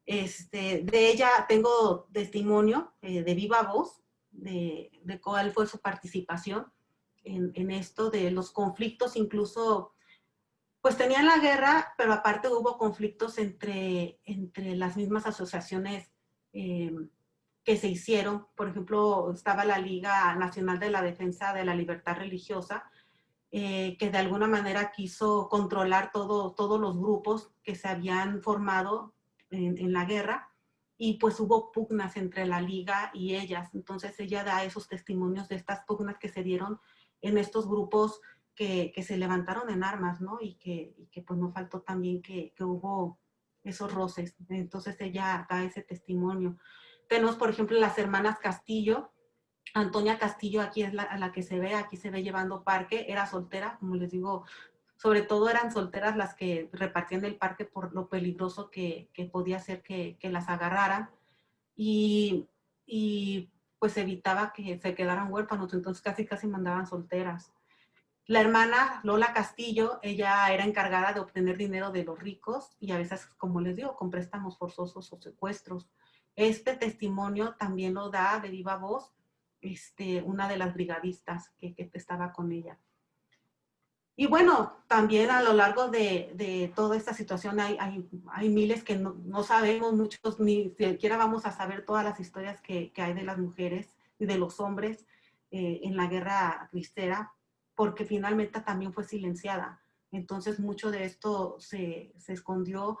De ella tengo testimonio de viva voz de cuál fue su participación en esto de los conflictos. Incluso pues tenían la guerra, pero aparte hubo conflictos entre las mismas asociaciones que se hicieron. Por ejemplo, estaba la Liga Nacional de la Defensa de la Libertad Religiosa, que de alguna manera quiso controlar todos los grupos que se habían formado en la guerra, y pues hubo pugnas entre la Liga y ellas. Entonces ella da esos testimonios de estas pugnas que se dieron en estos grupos que se levantaron en armas, ¿no? Y que pues no faltó también que hubo esos roces. Entonces ella da ese testimonio. Tenemos, por ejemplo, las hermanas Castillo. Antonia Castillo, aquí es la que se ve, aquí se ve llevando parque. Era soltera, como les digo, sobre todo eran solteras las que repartían el parque por lo peligroso que podía ser que las agarraran, y pues evitaba que se quedaran huérfanos, entonces casi mandaban solteras. La hermana Lola Castillo, ella era encargada de obtener dinero de los ricos, y a veces, como les digo, con préstamos forzosos o secuestros. Este testimonio también lo da de viva voz una de las brigadistas que estaba con ella. Y bueno, también a lo largo de toda esta situación hay miles que no sabemos, muchos ni siquiera vamos a saber todas las historias que hay de las mujeres y de los hombres en la guerra cristera, porque finalmente también fue silenciada. Entonces mucho de esto se escondió.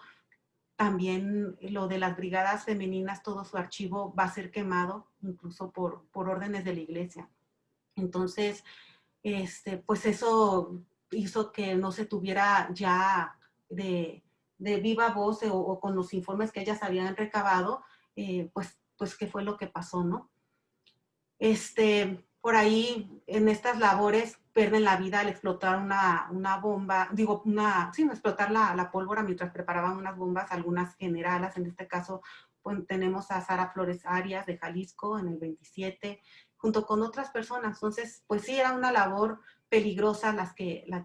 También lo de las brigadas femeninas, todo su archivo va a ser quemado, incluso por órdenes de la iglesia. Entonces, pues eso hizo que no se tuviera ya de viva voz o con los informes que ellas habían recabado, pues qué fue lo que pasó, ¿no? Por ahí, en estas labores, pierden la vida al explotar una bomba, explotar la pólvora mientras preparaban unas bombas, algunas generalas. En este caso, pues, tenemos a Sara Flores Arias de Jalisco en el 27, junto con otras personas. Entonces, pues sí, era una labor peligrosa la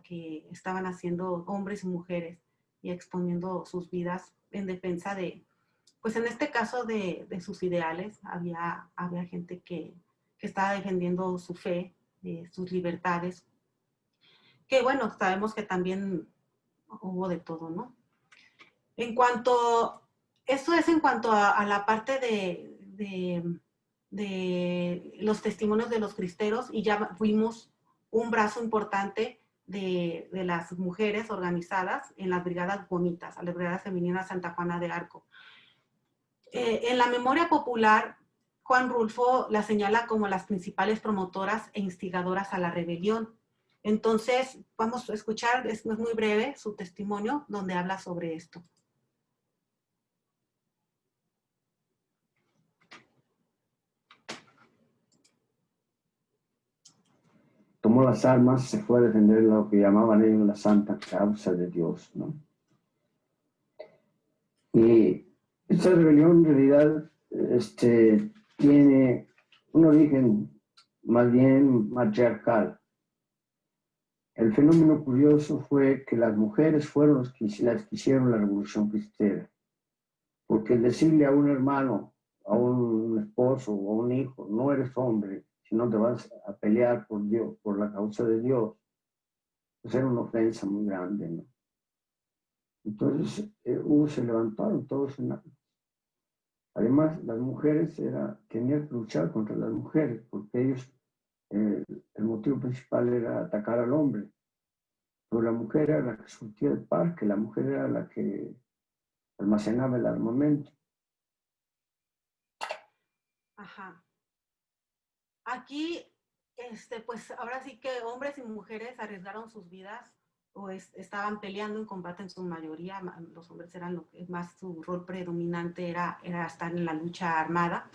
que estaban haciendo hombres y mujeres y exponiendo sus vidas en defensa de, pues en este caso de sus ideales. Había gente que estaba defendiendo su fe, sus libertades, que bueno, sabemos que también hubo de todo, ¿no? Eso es en cuanto a la parte de los testimonios de los cristeros, y ya fuimos un brazo importante de las mujeres organizadas en las brigadas bonitas, a las brigadas femeninas Santa Juana de Arco. En la memoria popular, Juan Rulfo las señala como las principales promotoras e instigadoras a la rebelión. Entonces, vamos a escuchar, es muy breve, su testimonio, donde habla sobre esto. Tomó las armas, se fue a defender lo que llamaban ellos la santa causa de Dios, ¿no? Y esta rebelión en realidad tiene un origen más bien matriarcal. El fenómeno curioso fue que las mujeres fueron las que hicieron la revolución cristera, porque el decirle a un hermano, a un esposo o a un hijo, no eres hombre, si no te vas a pelear por Dios, por la causa de Dios, pues era una ofensa muy grande, ¿no? Entonces se levantaron todos en armas. Además, las mujeres tenían que luchar contra las mujeres, porque ellos, el motivo principal era atacar al hombre. Pero la mujer era la que surtía el parque, la mujer era la que almacenaba el armamento. Ajá. Aquí, pues ahora sí que hombres y mujeres arriesgaron sus vidas o estaban peleando en combate en su mayoría. Los hombres eran lo que más, su rol predominante era estar en la lucha armada.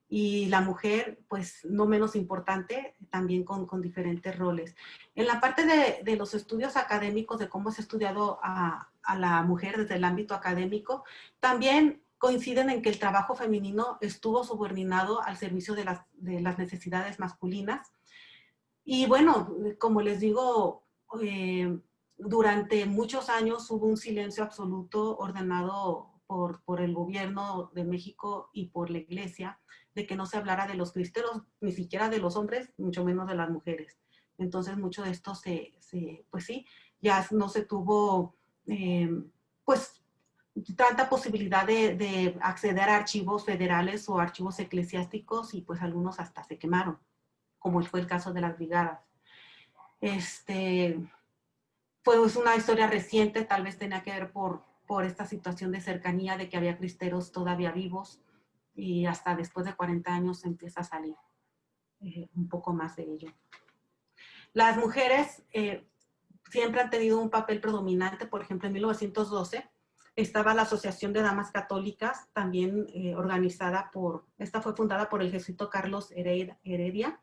Y la mujer, pues no menos importante, también con diferentes roles. En la parte de los estudios académicos, de cómo se ha estudiado a la mujer desde el ámbito académico, también coinciden en que el trabajo femenino estuvo subordinado al servicio de las necesidades masculinas. Y bueno, como les digo, durante muchos años hubo un silencio absoluto ordenado por el gobierno de México y por la iglesia, de que no se hablara de los cristeros, ni siquiera de los hombres, mucho menos de las mujeres. Entonces mucho de esto pues sí, ya no se tuvo, pues, tanta posibilidad de acceder a archivos federales o archivos eclesiásticos, y pues algunos hasta se quemaron, como fue el caso de las brigadas. Pues una historia reciente, tal vez tenía que ver por esta situación de cercanía, de que había cristeros todavía vivos, y hasta después de 40 años empieza a salir un poco más de ello. Las mujeres siempre han tenido un papel predominante. Por ejemplo, en 1912 estaba la Asociación de Damas Católicas, también organizada esta fue fundada por el jesuita Carlos Heredia.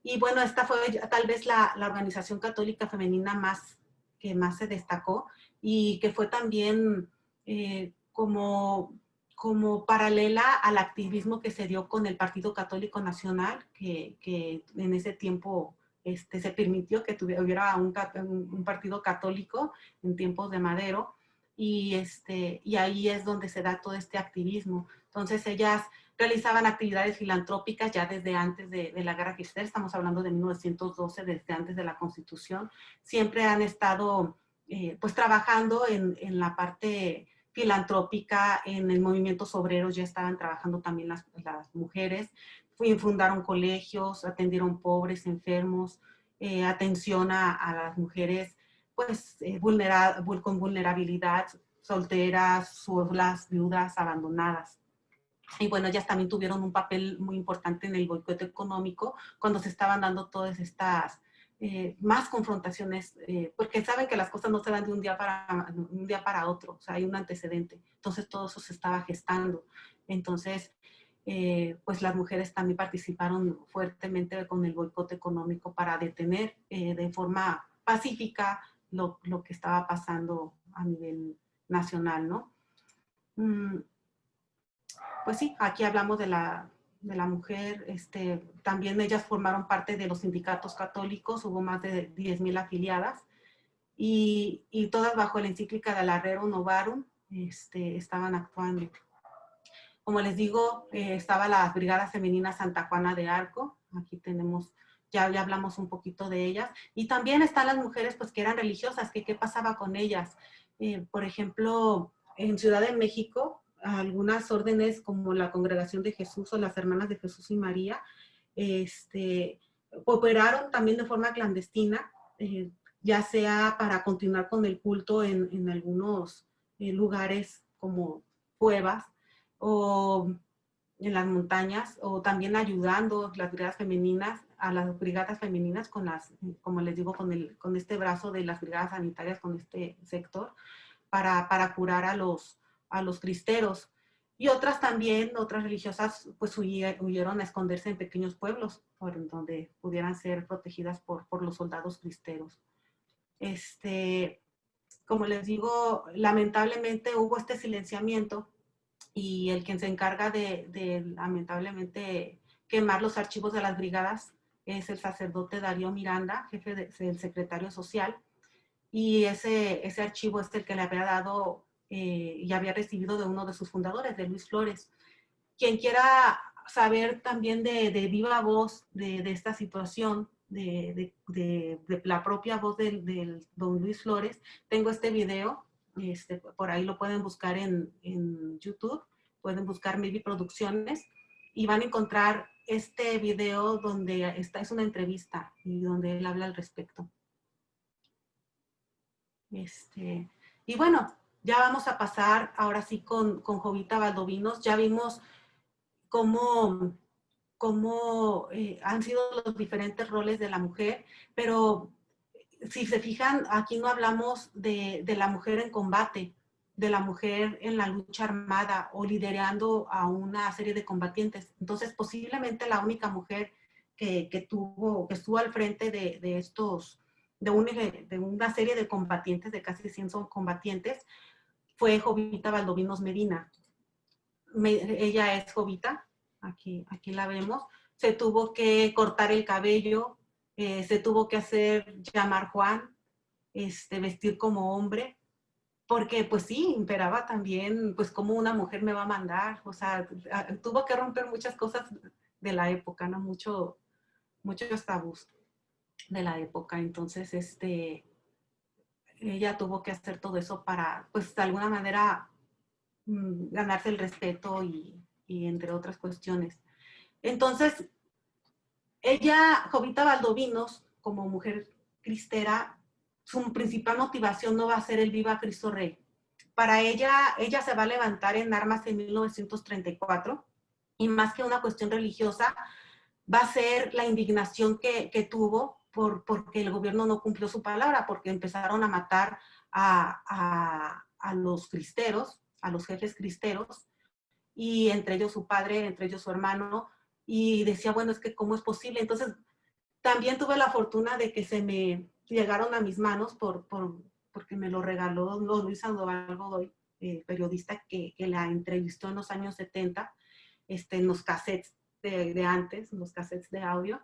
Y bueno, esta fue tal vez la organización católica femenina que más se destacó, y que fue también como paralela al activismo que se dio con el Partido Católico Nacional, que en ese tiempo se permitió que hubiera un partido católico en tiempos de Madero, y ahí es donde se da todo este activismo. Entonces ellas realizaban actividades filantrópicas ya desde antes de la Guerra Cristera. Estamos hablando de 1912, desde antes de la Constitución. Siempre han estado pues trabajando en la parte filantrópica. En el movimiento obreros ya estaban trabajando también las mujeres. Fundaron colegios, atendieron pobres, enfermos, atención a las mujeres pues con vulnerabilidad, solteras, solas, viudas, abandonadas. Y bueno, ellas también tuvieron un papel muy importante en el boicot económico cuando se estaban dando todas estas más confrontaciones, porque saben que las cosas no se dan de un día para otro, o sea, hay un antecedente. Entonces todo eso se estaba gestando. Entonces, pues las mujeres también participaron fuertemente con el boicot económico para detener de forma pacífica lo que estaba pasando a nivel nacional, ¿no? Pues sí, aquí hablamos de la mujer, también ellas formaron parte de los sindicatos católicos, hubo más de 10,000 afiliadas, y todas bajo la encíclica de la Rerum Novarum estaban actuando. Como les digo, estaba las Brigadas Femeninas Santa Juana de Arco, aquí tenemos, ya hablamos un poquito de ellas, y también están las mujeres pues que eran religiosas, que qué pasaba con ellas. Por ejemplo, en Ciudad de México, algunas órdenes como la Congregación de Jesús o las Hermanas de Jesús y María, operaron también de forma clandestina, ya sea para continuar con el culto en algunos lugares como cuevas o en las montañas, o también ayudando las brigadas femeninas, a las brigadas femeninas con las, como les digo, con este brazo de las brigadas sanitarias, con este sector, para curar a los cristeros. Y otras también, otras religiosas, pues huyeron a esconderse en pequeños pueblos, por donde pudieran ser protegidas por los soldados cristeros. Como les digo, lamentablemente hubo este silenciamiento, y el quien se encarga de lamentablemente quemar los archivos de las brigadas es el sacerdote Darío Miranda, jefe del secretario social, y ese archivo es el que le había dado y había recibido de uno de sus fundadores, de Luis Flores. Quien quiera saber también de viva voz de esta situación, de la propia voz del don Luis Flores, tengo este video, por ahí lo pueden buscar en YouTube, pueden buscar Maybe Producciones, y van a encontrar este video donde es una entrevista y donde él habla al respecto. Y bueno, ya vamos a pasar ahora sí con Jovita Valdovinos. Ya vimos cómo han sido los diferentes roles de la mujer, pero si se fijan, aquí no hablamos de la mujer en combate, de la mujer en la lucha armada o liderando a una serie de combatientes. Entonces, posiblemente la única mujer que estuvo al frente de una serie de combatientes, de casi 100 combatientes, fue Jovita Valdovinos Medina. Ella es Jovita, aquí la vemos. Se tuvo que cortar el cabello, se tuvo que hacer llamar Juan, vestir como hombre, porque pues sí, imperaba también, pues cómo una mujer me va a mandar, o sea, tuvo que romper muchas cosas de la época, ¿no? Muchos tabús de la época. Entonces, ella tuvo que hacer todo eso para, pues de alguna manera, ganarse el respeto y entre otras cuestiones. Entonces, ella, Jovita Valdovinos, como mujer cristera, su principal motivación no va a ser el Viva Cristo Rey. Para ella se va a levantar en armas en 1934, y más que una cuestión religiosa, va a ser la indignación que tuvo porque el gobierno no cumplió su palabra, porque empezaron a matar a los cristeros, a los jefes cristeros, y entre ellos su padre, entre ellos su hermano, y decía, bueno, es que ¿cómo es posible? Entonces, también tuve la fortuna de que se me llegaron a mis manos porque me lo regaló Luis Sandoval Godoy, periodista que la entrevistó en los años 70, en los cassettes de antes, en los cassettes de audio.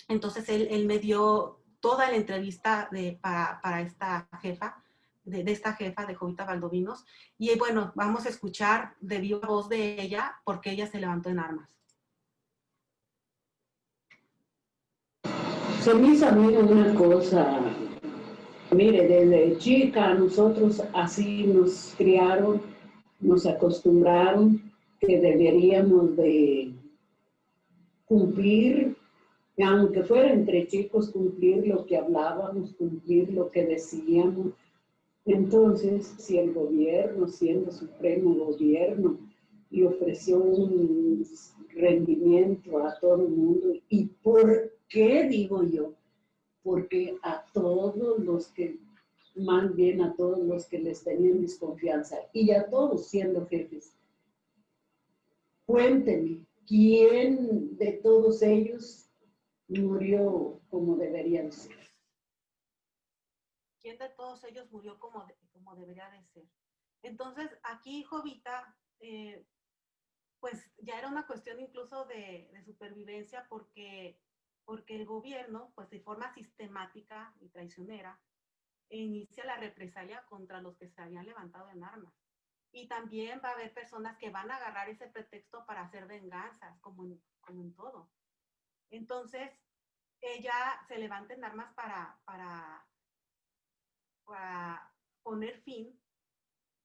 Entonces, él me dio toda la entrevista para esta jefa, de esta jefa de Jovita Valdovinos. Y bueno, vamos a escuchar de viva voz de ella porque ella se levantó en armas. Se me hizo a mí una cosa, mire, desde chica nosotros así nos criaron, nos acostumbraron que deberíamos de cumplir Y aunque fuera entre chicos, cumplir lo que hablábamos, cumplir lo que decíamos. Entonces, si el gobierno, siendo supremo gobierno, y ofreció un rendimiento a todo el mundo, ¿y por qué digo yo? Porque a todos los que, más bien a todos los que les tenían desconfianza, y a todos siendo jefes, cuéntenme, ¿quién de todos ellos murió como deberían ser? ¿Quién de todos ellos murió como debería de ser? Entonces, aquí Jovita, pues ya era una cuestión incluso de supervivencia porque el gobierno, pues de forma sistemática y traicionera, inicia la represalia contra los que se habían levantado en armas. Y también va a haber personas que van a agarrar ese pretexto para hacer venganzas, como en todo. Entonces, ella se levanta en armas para poner fin,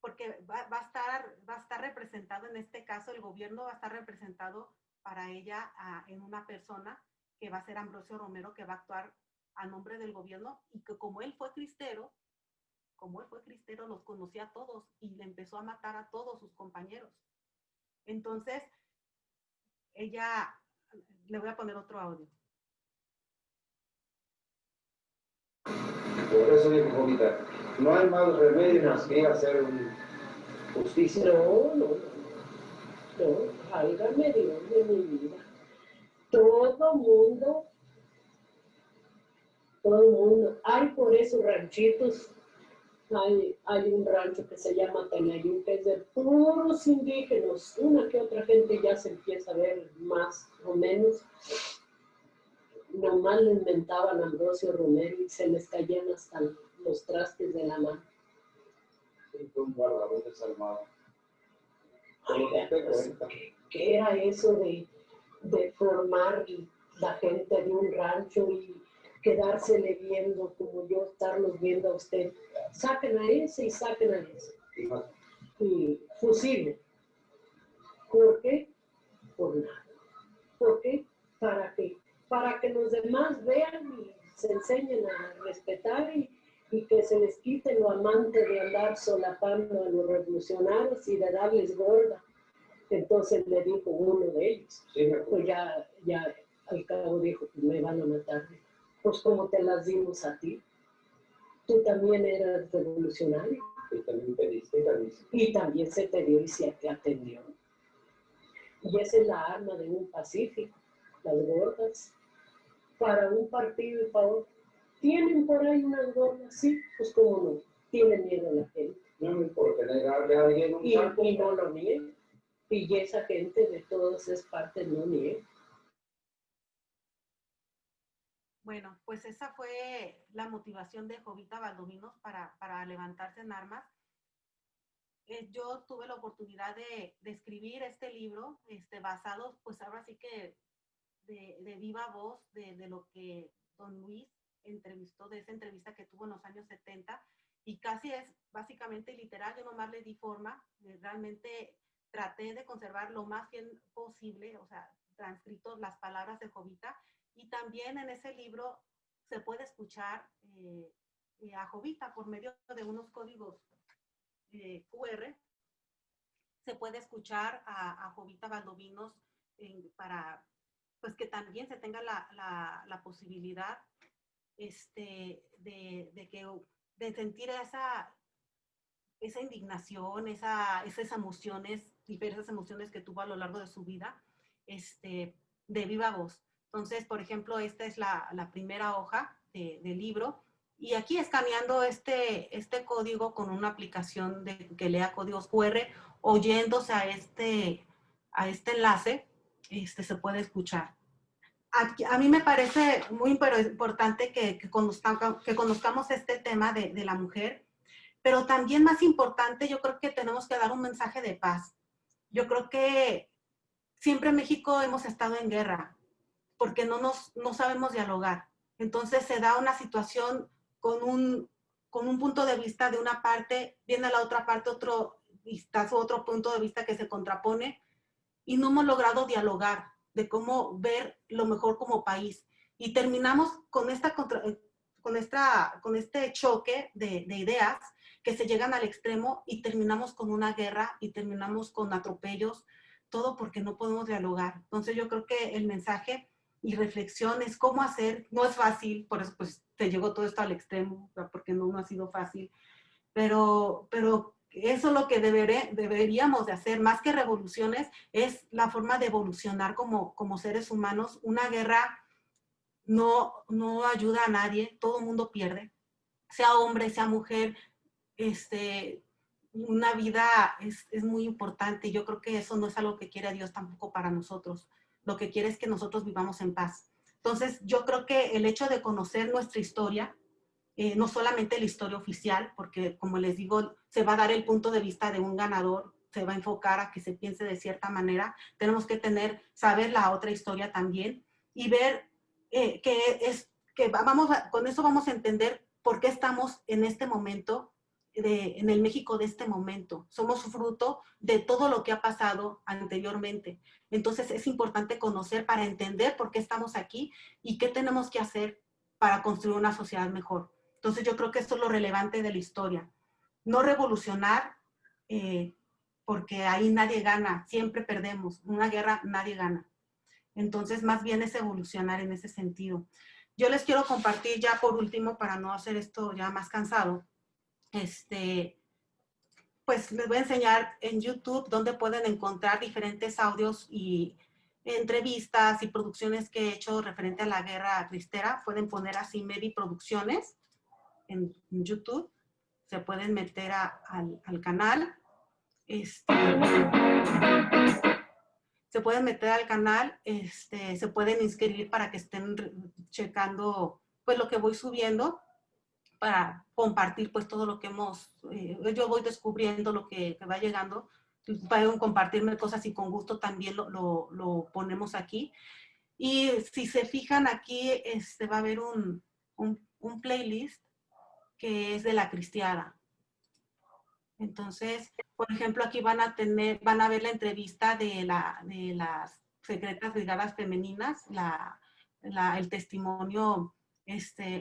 porque va a estar representado, en este caso, el gobierno va a estar representado para ella en una persona que va a ser Ambrosio Romero, que va a actuar a nombre del gobierno, y que como él fue cristero, los conocía a todos y le empezó a matar a todos sus compañeros. Entonces, ella, le voy a poner otro audio. Por eso dijo Jovita, no hay más remedio más que hacer justicia. No, válgame Dios de mi vida. Todo mundo, hay por esos ranchitos, hay un rancho que se llma Tenayú, que es de puros indígenas, una que otra gente ya se empieza a ver más o menos. Nomás le inventaban a Ambrosio Romero y se les caían hasta los trastes de la mano. Un guardabotes armado. ¿Qué era eso de formar la gente de un rancho y quedársele viendo como yo, estarlos viendo a usted? Saquen a ese y saquen a ese. Y fusilen. ¿Por qué? Por nada. ¿Por qué? ¿Para qué? Para que los demás vean y se enseñen a respetar y que se les quite lo amante de andar solapando a los revolucionarios y de darles gorda. Entonces le dijo uno de ellos, pues ya al cabo dijo, pues me van a matar. Pues como te las dimos a ti, tú también eras revolucionario. Y también pediste permiso. Y también se te dio y se te atendió. Y esa es la arma de un pacífico, las gordas, para un partido y para otro. ¿Tienen por ahí unas gordas? Sí, pues cómo no, tienen miedo a la gente. No me importa negarle a alguien un saco. Y no lo niegan. Y esa gente de todas esas partes no niega. Bueno, pues esa fue la motivación de Jovita Valdovinos para levantarse en armas. Yo tuve la oportunidad de escribir este libro basado, pues ahora sí que de viva voz de lo que don Luis entrevistó, de esa entrevista que tuvo en los años 70, y casi es básicamente literal. Yo nomás le di forma, realmente traté de conservar lo más bien posible, o sea, transcrito las palabras de Jovita, y también en ese libro se puede escuchar a Jovita por medio de unos códigos QR. Se puede escuchar a Jovita Valdovinos para, pues, que también se tenga la posibilidad de sentir esa indignación, esas emociones, diversas emociones que tuvo a lo largo de su vida, de viva voz. Entonces, por ejemplo, esta es la primera hoja del libro, y aquí escaneando este código con una aplicación que lea códigos QR, oyéndose a este enlace, se puede escuchar. A mí me parece muy importante que conozcamos este tema de la mujer, pero también más importante, yo creo que tenemos que dar un mensaje de paz. Yo creo que siempre en México hemos estado en guerra, porque no sabemos dialogar. Entonces se da una situación con un punto de vista de una parte, viene la otra parte otro punto de vista que se contrapone, y no hemos logrado dialogar de cómo ver lo mejor como país. Y terminamos con este choque de ideas que se llegan al extremo y terminamos con una guerra y terminamos con atropellos, todo porque no podemos dialogar. Entonces yo creo que el mensaje y reflexión es cómo hacer, no es fácil, por eso pues te llegó todo esto al extremo, porque no ha sido fácil, pero eso es lo que deberíamos de hacer, más que revoluciones, es la forma de evolucionar como seres humanos. Una guerra no ayuda a nadie, todo el mundo pierde, sea hombre, sea mujer, una vida es muy importante. Yo creo que eso no es algo que quiere Dios tampoco para nosotros. Lo que quiere es que nosotros vivamos en paz. Entonces, yo creo que el hecho de conocer nuestra historia, no solamente la historia oficial, porque como les digo, se va a dar el punto de vista de un ganador, se va a enfocar a que se piense de cierta manera. Tenemos que saber la otra historia también y ver con eso vamos a entender por qué estamos en este momento, en el México de este momento. Somos fruto de todo lo que ha pasado anteriormente. Entonces es importante conocer para entender por qué estamos aquí y qué tenemos que hacer para construir una sociedad mejor. Entonces yo creo que esto es lo relevante de la historia. No revolucionar, porque ahí nadie gana, siempre perdemos. Una guerra nadie gana. Entonces más bien es evolucionar en ese sentido. Yo les quiero compartir ya por último, para no hacer esto ya más cansado, pues les voy a enseñar en YouTube donde pueden encontrar diferentes audios y entrevistas y producciones que he hecho referente a la guerra cristera. Pueden poner así Medi Producciones en YouTube, se pueden meter al canal, se pueden meter al canal, se pueden inscribir para que estén checando pues lo que voy subiendo, para compartir pues todo lo que yo voy descubriendo lo que va llegando. Pueden compartirme cosas y con gusto también lo ponemos aquí. Y si se fijan aquí, va a haber un playlist que es de la cristiada. Entonces, por ejemplo, aquí van a ver la entrevista de las secretas brigadas femeninas, el testimonio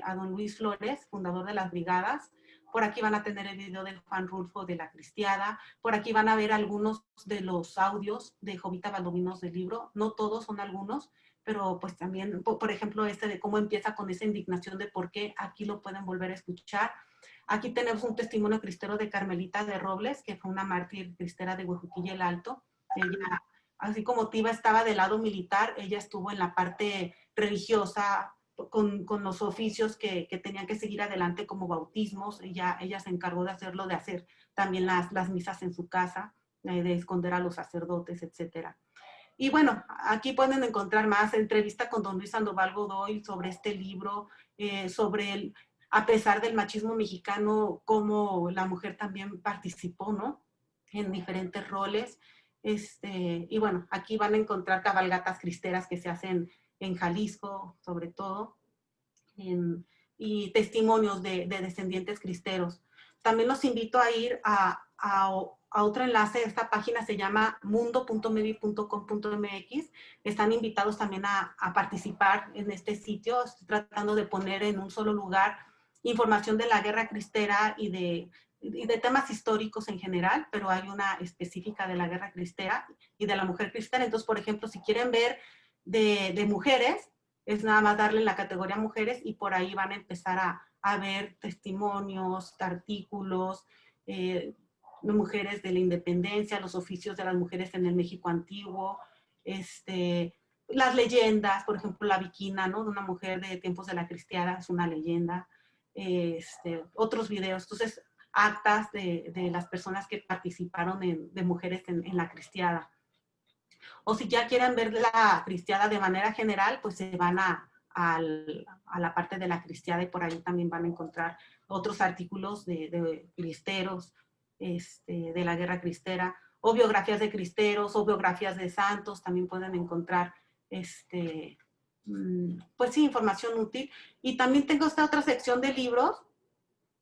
a don Luis Flores, fundador de las brigadas. Por aquí van a tener el video de Juan Rulfo de la cristiada. Por aquí van a ver algunos de los audios de Jovita Valdominos del libro. No todos, son algunos, pero pues también, por ejemplo, de cómo empieza con esa indignación de por qué, aquí lo pueden volver a escuchar. Aquí tenemos un testimonio cristero de Carmelita de Robles, que fue una mártir cristera de Huejuquilla el Alto. Ella, así como Tiva estaba del lado militar, ella estuvo en la parte religiosa, con los oficios que tenían que seguir adelante como bautismos. Ella se encargó de hacerlo, de hacer también las misas en su casa, de esconder a los sacerdotes, etc. Y bueno, aquí pueden encontrar más entrevista con don Luis Sandoval Godoy sobre este libro, sobre a pesar del machismo mexicano, cómo la mujer también participó, ¿no? En diferentes roles. Y bueno, aquí van a encontrar cabalgatas cristeras que se hacen en Jalisco, sobre todo, y testimonios de descendientes cristeros. También los invito a ir a otro enlace. Esta página se llama mundo.mevi.com.mx. Están invitados también a participar en este sitio. Estoy tratando de poner en un solo lugar información de la guerra cristera y de temas históricos en general, pero hay una específica de la guerra cristera y de la mujer cristera. Entonces, por ejemplo, si quieren ver de mujeres, es nada más darle la categoría mujeres y por ahí van a empezar a ver testimonios, artículos, de mujeres de la independencia, los oficios de las mujeres en el México antiguo, las leyendas, por ejemplo, la Viquina, ¿no? De una mujer de tiempos de la cristiada, es una leyenda. Otros videos, entonces actas de las personas que participaron de mujeres en la cristiada. O si ya quieren ver la cristiada de manera general, pues se van a la parte de la cristiada y por ahí también van a encontrar otros artículos de cristeros, de la guerra cristera, o biografías de cristeros, o biografías de santos, también pueden encontrar pues sí, información útil. Y también tengo esta otra sección de libros,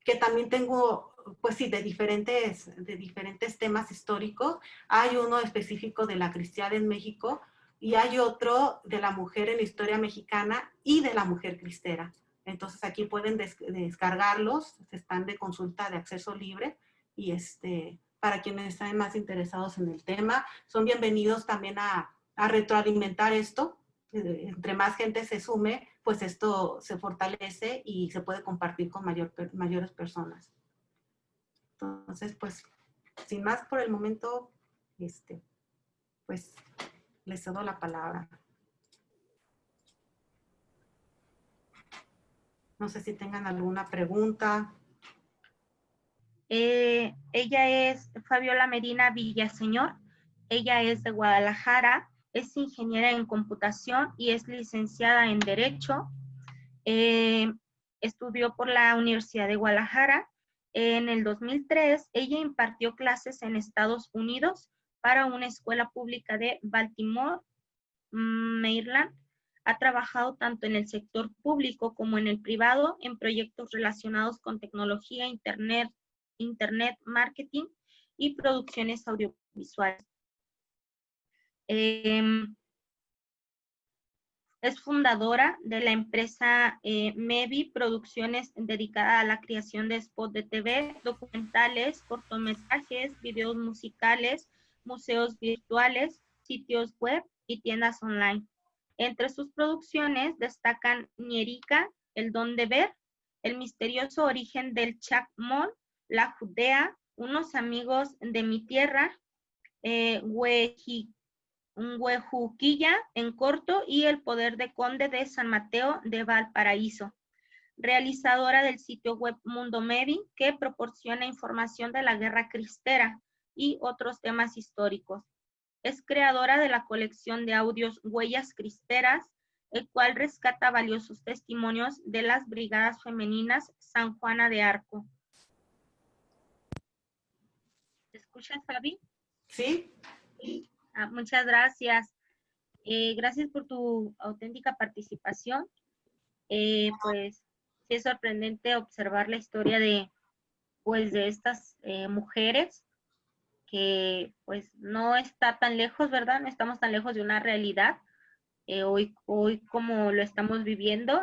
que también tengo, pues sí, de diferentes temas históricos. Hay uno específico de la cristiada en México, y hay otro de la mujer en la historia mexicana y de la mujer cristera. Entonces aquí pueden descargarlos, están de consulta de acceso libre y para quienes están más interesados en el tema, son bienvenidos también a retroalimentar esto. Entre más gente se sume, pues esto se fortalece y se puede compartir con mayores personas. Entonces, pues, sin más por el momento, pues, les cedo la palabra. No sé si tengan alguna pregunta. Ella es Fabiola Medina Villaseñor. Ella es de Guadalajara, es ingeniera en computación y es licenciada en Derecho. Estudió por la Universidad de Guadalajara. En el 2003, ella impartió clases en Estados Unidos para una escuela pública de Baltimore, Maryland. Ha trabajado tanto en el sector público como en el privado en proyectos relacionados con tecnología, internet, marketing y producciones audiovisuales. Es fundadora de la empresa Mevi Producciones, dedicada a la creación de spots de TV, documentales, cortometrajes, videos musicales, museos virtuales, sitios web y tiendas online. Entre sus producciones destacan Ñerica, El Don de Ver, El misterioso origen del Chacmón, La Judea, Unos amigos de mi tierra, Huejuquilla en corto y El poder de Conde de San Mateo de Valparaíso. Realizadora del sitio web Mundo Mevi, que proporciona información de la guerra cristera y otros temas históricos. Es creadora de la colección de audios Huellas Cristeras, el cual rescata valiosos testimonios de las brigadas femeninas San Juana de Arco. ¿Te escuchas, Fabi? Sí. Muchas gracias. Gracias por tu auténtica participación. Pues sí es sorprendente observar la historia de estas mujeres, que pues no está tan lejos, ¿verdad? No estamos tan lejos de una realidad. Hoy como lo estamos viviendo,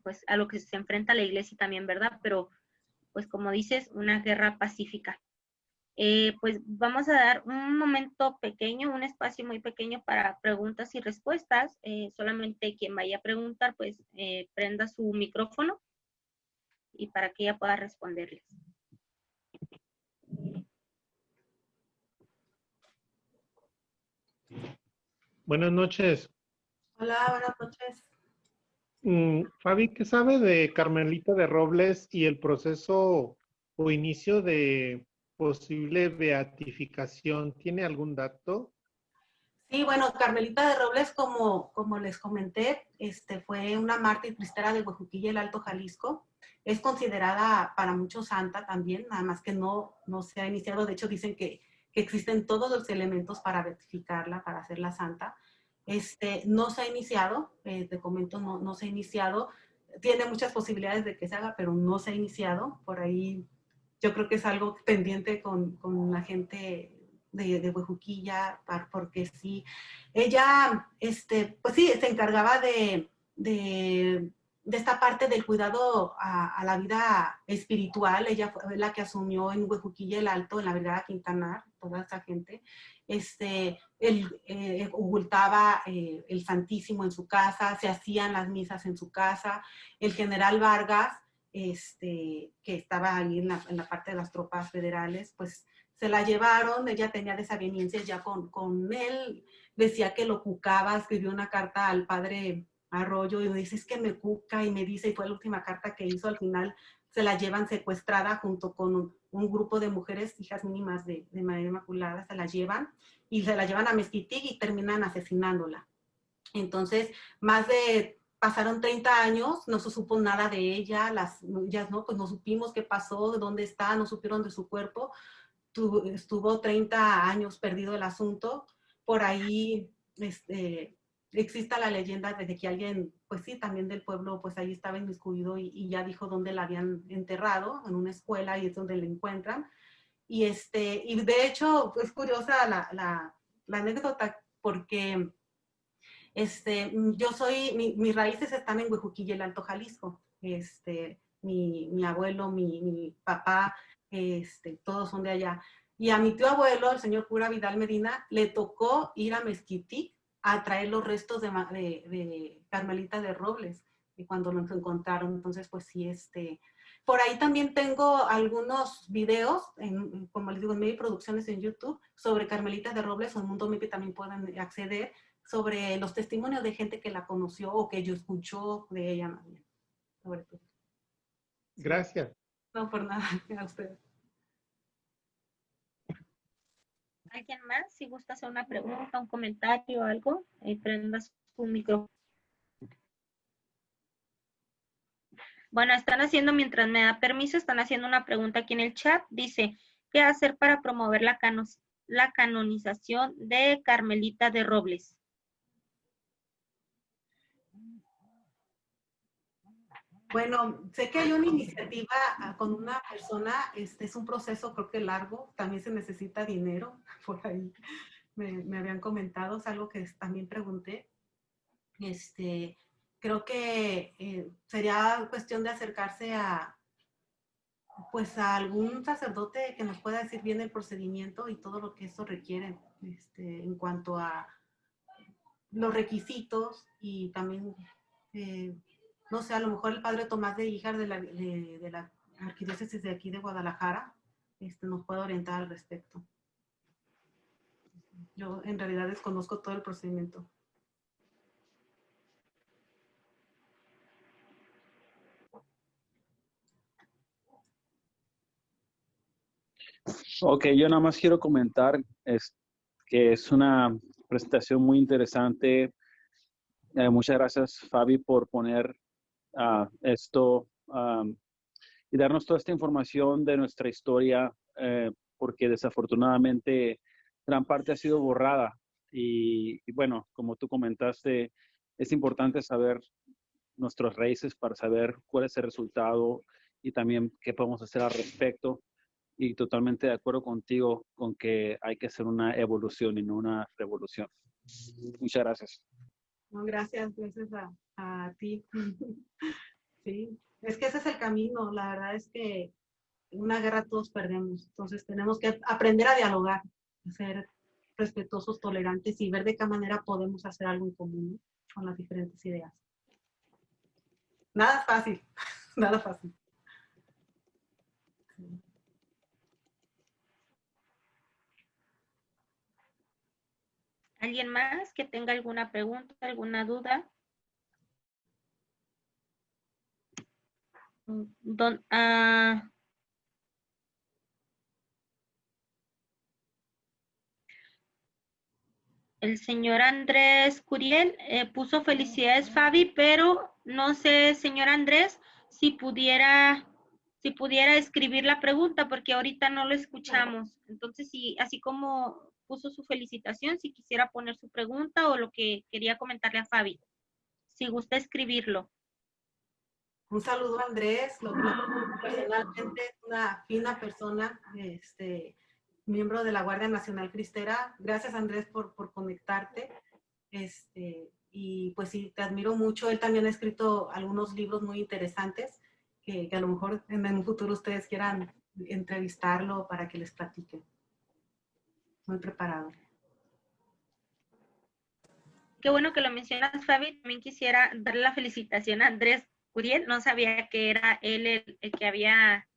pues a lo que se enfrenta la iglesia también, ¿verdad? Pero pues como dices, una guerra pacífica. Pues vamos a dar un momento pequeño, un espacio muy pequeño para preguntas y respuestas. Solamente quien vaya a preguntar, pues prenda su micrófono y para que ella pueda responderles. Buenas noches. Hola, buenas noches. Fabi, ¿qué sabe de Carmelita de Robles y el proceso o inicio de posible beatificación? ¿Tiene algún dato? Sí, bueno, Carmelita de Robles, como les comenté, fue una mártir cristera de Huejuquilla, el Alto Jalisco. Es considerada para muchos santa también, nada más que no se ha iniciado. De hecho, dicen que existen todos los elementos para beatificarla, para hacerla santa. No se ha iniciado, te comento, no se ha iniciado. Tiene muchas posibilidades de que se haga, pero no se ha iniciado. Por ahí yo creo que es algo pendiente con la gente de Huejuquilla, porque sí, ella, pues sí, se encargaba de esta parte del cuidado a la vida espiritual. Ella fue la que asumió en Huejuquilla el Alto, en la Brigada Quintanar, toda esa gente. Él ocultaba el Santísimo en su casa, se hacían las misas en su casa. El general Vargas, que estaba ahí en la parte de las tropas federales, pues se la llevaron. Ella tenía desavenencias ya con él, decía que lo cucaba, escribió una carta al padre Arroyo y me dice, es que me cuca, y me dice, y fue la última carta que hizo. Al final se la llevan secuestrada junto con un grupo de mujeres, hijas mínimas de María Inmaculada, se la llevan a Mezquitic y terminan asesinándola. Entonces, pasaron 30 años, no se supo nada de ella, ellas no, pues no supimos qué pasó, de dónde está, no supieron de su cuerpo. Estuvo 30 años perdido el asunto. Por ahí existe la leyenda de que alguien, pues sí, también del pueblo, pues ahí estaba inmiscuido y ya dijo dónde la habían enterrado, en una escuela, y es donde la encuentran. Y de hecho, es curiosa la anécdota porque yo soy, mis raíces están en Huejuquilla, el Alto Jalisco. Mi abuelo, mi papá, todos son de allá. Y a mi tío abuelo, el señor cura Vidal Medina, le tocó ir a Mezquitic a traer los restos de Carmelita de Robles, y cuando los encontraron. Entonces, pues sí, por ahí también tengo algunos videos, como les digo, en Maybe Producciones en YouTube, sobre Carmelita de Robles, o en Mundo Maybe también pueden acceder, sobre los testimonios de gente que la conoció o que yo escuchó de ella más bien. Sobre todo. Gracias. No, por nada, a ustedes. ¿Alguien más? Si gusta hacer una pregunta, un comentario o algo, prendas su micrófono. Bueno, están haciendo, mientras me da permiso, están haciendo una pregunta aquí en el chat. Dice, ¿qué hacer para promover la canonización de Carmelita de Robles? Bueno, sé que hay una iniciativa con una persona, es un proceso creo que largo, también se necesita dinero, por ahí me habían comentado, es algo que también pregunté. Creo que sería cuestión de acercarse pues a algún sacerdote que nos pueda decir bien el procedimiento y todo lo que eso requiere, en cuanto a los requisitos, y también no sé, a lo mejor el padre Tomás de Híjar de la arquidiócesis de aquí de Guadalajara nos puede orientar al respecto. Yo en realidad desconozco todo el procedimiento. Ok, yo nada más quiero comentar que es una presentación muy interesante. Muchas gracias, Fabi, por poner esto y darnos toda esta información de nuestra historia, porque desafortunadamente gran parte ha sido borrada. Y bueno, como tú comentaste, es importante saber nuestras raíces para saber cuál es el resultado y también qué podemos hacer al respecto. Y totalmente de acuerdo contigo con que hay que hacer una evolución y no una revolución. Muchas gracias. No, gracias a ti. Sí, es que ese es el camino. La verdad es que en una guerra todos perdemos. Entonces tenemos que aprender a dialogar, a ser respetuosos, tolerantes y ver de qué manera podemos hacer algo en común, ¿no? Con las diferentes ideas. Nada fácil, nada fácil. Sí. ¿Alguien más que tenga alguna pregunta, alguna duda? El señor Andrés Curiel puso felicidades, Fabi, pero no sé, señor Andrés, si pudiera escribir la pregunta, porque ahorita no lo escuchamos. Entonces, si así como puso su felicitación, si quisiera poner su pregunta o lo que quería comentarle a Fabi, si gusta escribirlo. Un saludo a Andrés, personalmente es una fina persona, miembro de la Guardia Nacional Cristera. Gracias, Andrés, por conectarte. Y pues sí, te admiro mucho. Él también ha escrito algunos libros muy interesantes que a lo mejor en un futuro ustedes quieran entrevistarlo para que les platique. Muy preparado. Qué bueno que lo mencionas, Fabi. También quisiera darle la felicitación a Andrés Curiel. No sabía que era él el que había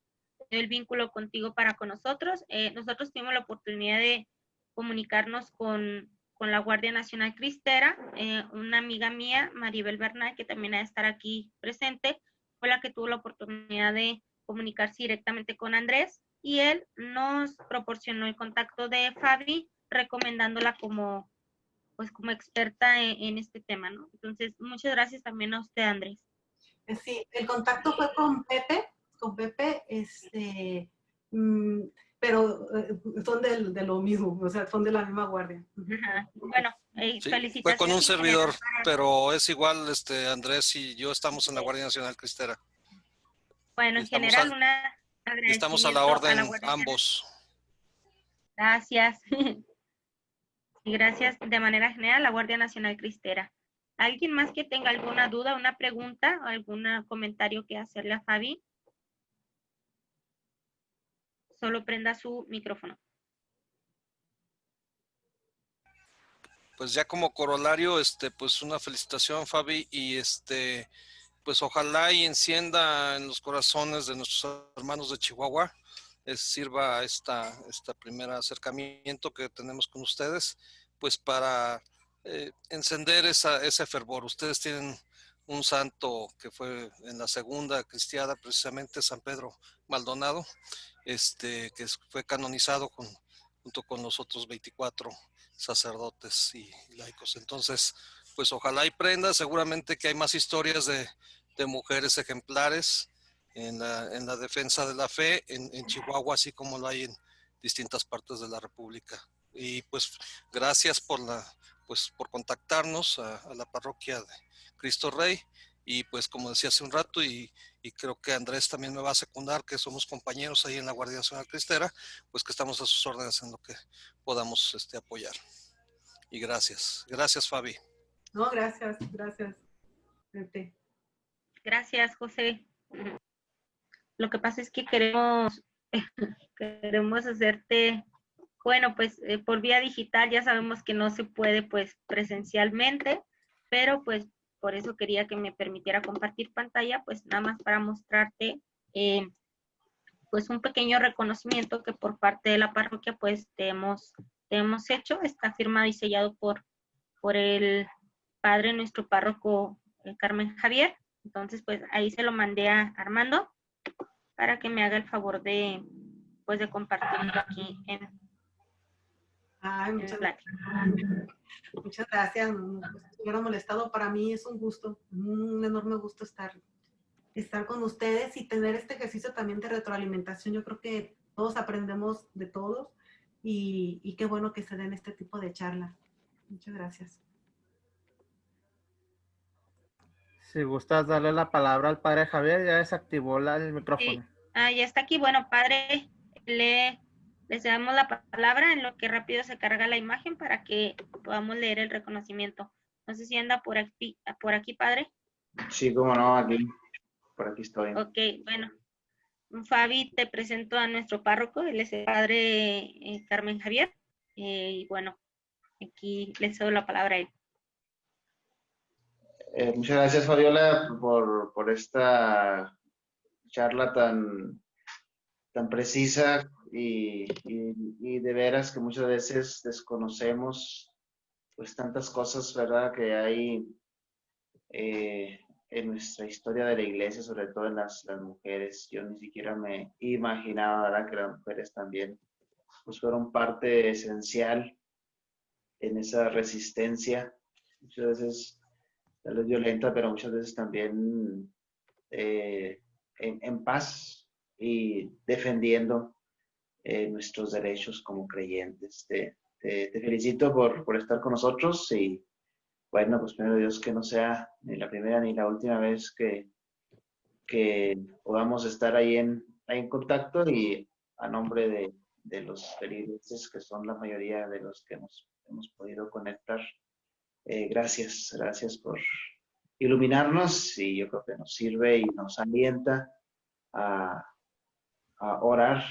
el vínculo contigo para con nosotros. Nosotros tuvimos la oportunidad de comunicarnos con la Guardia Nacional Cristera. Una amiga mía, Maribel Bernal, que también ha de estar aquí presente, fue la que tuvo la oportunidad de comunicarse directamente con Andrés, y él nos proporcionó el contacto de Fabi, recomendándola como experta en este tema, ¿no? Entonces, muchas gracias también a usted, Andrés. Sí, el contacto fue con Pepe, pero son de lo mismo, o sea, son de la misma guardia. Ajá. Bueno, sí, felicitaciones. fue con un servidor, pero es igual, Andrés y yo estamos en la Guardia Nacional Cristera. Bueno, en general, estamos a la orden ambos. Gracias. y gracias de manera general a la Guardia Nacional Cristera. ¿Alguien más que tenga alguna duda, una pregunta o algún comentario que hacerle a Fabi? Solo prenda su micrófono. Pues ya como corolario, pues una felicitación, Fabi, y pues ojalá y encienda en los corazones de nuestros hermanos de Chihuahua, sirva esta primer acercamiento que tenemos con ustedes, pues para encender ese fervor. Ustedes tienen un santo que fue en la segunda cristiada, precisamente San Pedro Maldonado, que fue canonizado junto con los otros 24 sacerdotes y laicos. Entonces, pues ojalá y prenda. Seguramente que hay más historias de mujeres ejemplares en la defensa de la fe en Chihuahua, así como lo hay en distintas partes de la República. Y pues gracias por contactarnos a la parroquia de Cristo Rey. Y pues como decía hace un rato, y creo que Andrés también me va a secundar, que somos compañeros ahí en la Guardia Nacional Cristera, pues que estamos a sus órdenes en lo que podamos apoyar. Y gracias. Gracias, Fabi. No, gracias. Vete. Gracias, José. Lo que pasa es que queremos hacerte, bueno, pues por vía digital. Ya sabemos que no se puede pues presencialmente, pero pues por eso quería que me permitiera compartir pantalla, pues nada más para mostrarte pues un pequeño reconocimiento que por parte de la parroquia pues te hemos hecho. Está firmado y sellado por el padre, nuestro párroco Carmen Javier. Entonces pues ahí se lo mandé a Armando para que me haga el favor de pues de compartirlo aquí en muchas gracias. No hubiera molestado. Para mí es un gusto, un enorme gusto estar con ustedes y tener este ejercicio también de retroalimentación. Yo creo que todos aprendemos de todos y qué bueno que se den este tipo de charlas. Muchas gracias. Si gustas darle la palabra al padre Javier, ya desactivó el micrófono. Sí. Ya está aquí. Bueno, padre, les damos la palabra en lo que rápido se carga la imagen para que podamos leer el reconocimiento. No sé si anda por aquí, padre. Sí, cómo no, por aquí estoy. Ok, bueno. Fabi, te presento a nuestro párroco. Él es el padre Carmen Javier. Y bueno, aquí les cedo la palabra a él. Muchas gracias, Fabiola, por esta charla tan precisa y de veras que muchas veces desconocemos pues tantas cosas, ¿verdad?, que hay en nuestra historia de la iglesia, sobre todo en las mujeres. Yo ni siquiera me imaginaba, ¿verdad?, que las mujeres también pues fueron parte esencial en esa resistencia, muchas veces tal vez violenta, pero muchas veces también en paz y defendiendo nuestros derechos como creyentes. Te felicito por estar con nosotros y bueno, pues primero Dios que no sea ni la primera ni la última vez que podamos estar ahí en contacto, y a nombre de los feligreses, que son la mayoría de los que hemos podido conectar, gracias por iluminarnos, y yo creo que nos sirve y nos alienta a orar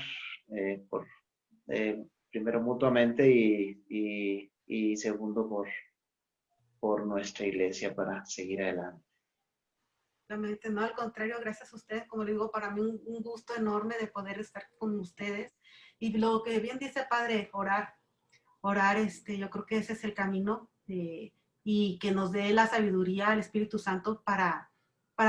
primero mutuamente y segundo por nuestra iglesia para seguir adelante. No, al contrario, gracias a ustedes. Como les digo, para mí un gusto enorme de poder estar con ustedes. Y lo que bien dice padre, orar, yo creo que ese es el camino, y que nos dé la sabiduría al Espíritu Santo para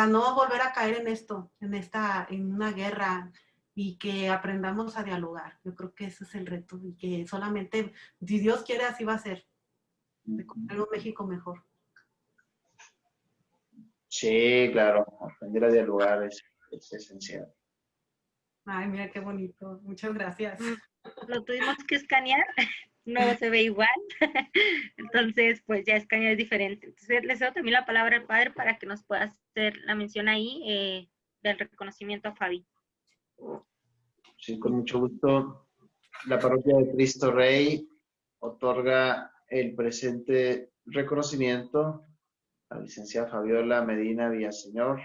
no volver a caer en esto, en una guerra, y que aprendamos a dialogar. Yo creo que ese es el reto, y que solamente, si Dios quiere, así va a ser. De construir un México mejor. Sí, claro, aprender a dialogar es esencial. Ay, mira qué bonito. Muchas gracias. Lo tuvimos que escanear, no se ve igual. Entonces, pues ya escanear es diferente. Entonces, les doy también la palabra al padre para que nos pueda hacer la mención ahí del reconocimiento a Fabi. Sí, con mucho gusto. La parroquia de Cristo Rey otorga el presente reconocimiento a la licenciada Fabiola Medina Villaseñor,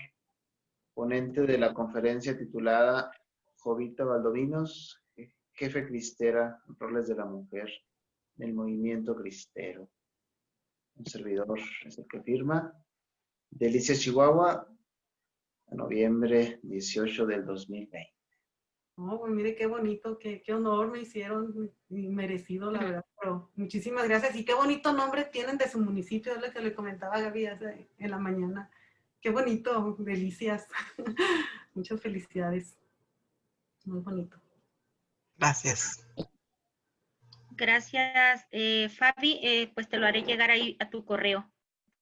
ponente de la conferencia titulada Jovita Valdovinos, jefe cristera, roles de la mujer en el movimiento cristero. Un servidor es el que firma. Delicia, Chihuahua, noviembre 18 del 2020. Oh, pues mire qué bonito, qué honor me hicieron, y merecido, la verdad. Pero muchísimas gracias. Y qué bonito nombre tienen de su municipio, es lo que le comentaba a Gaby en la mañana. Qué bonito, Delicias. Muchas felicidades. Muy bonito. Gracias. Gracias, Fabi. Pues te lo haré llegar ahí a tu correo.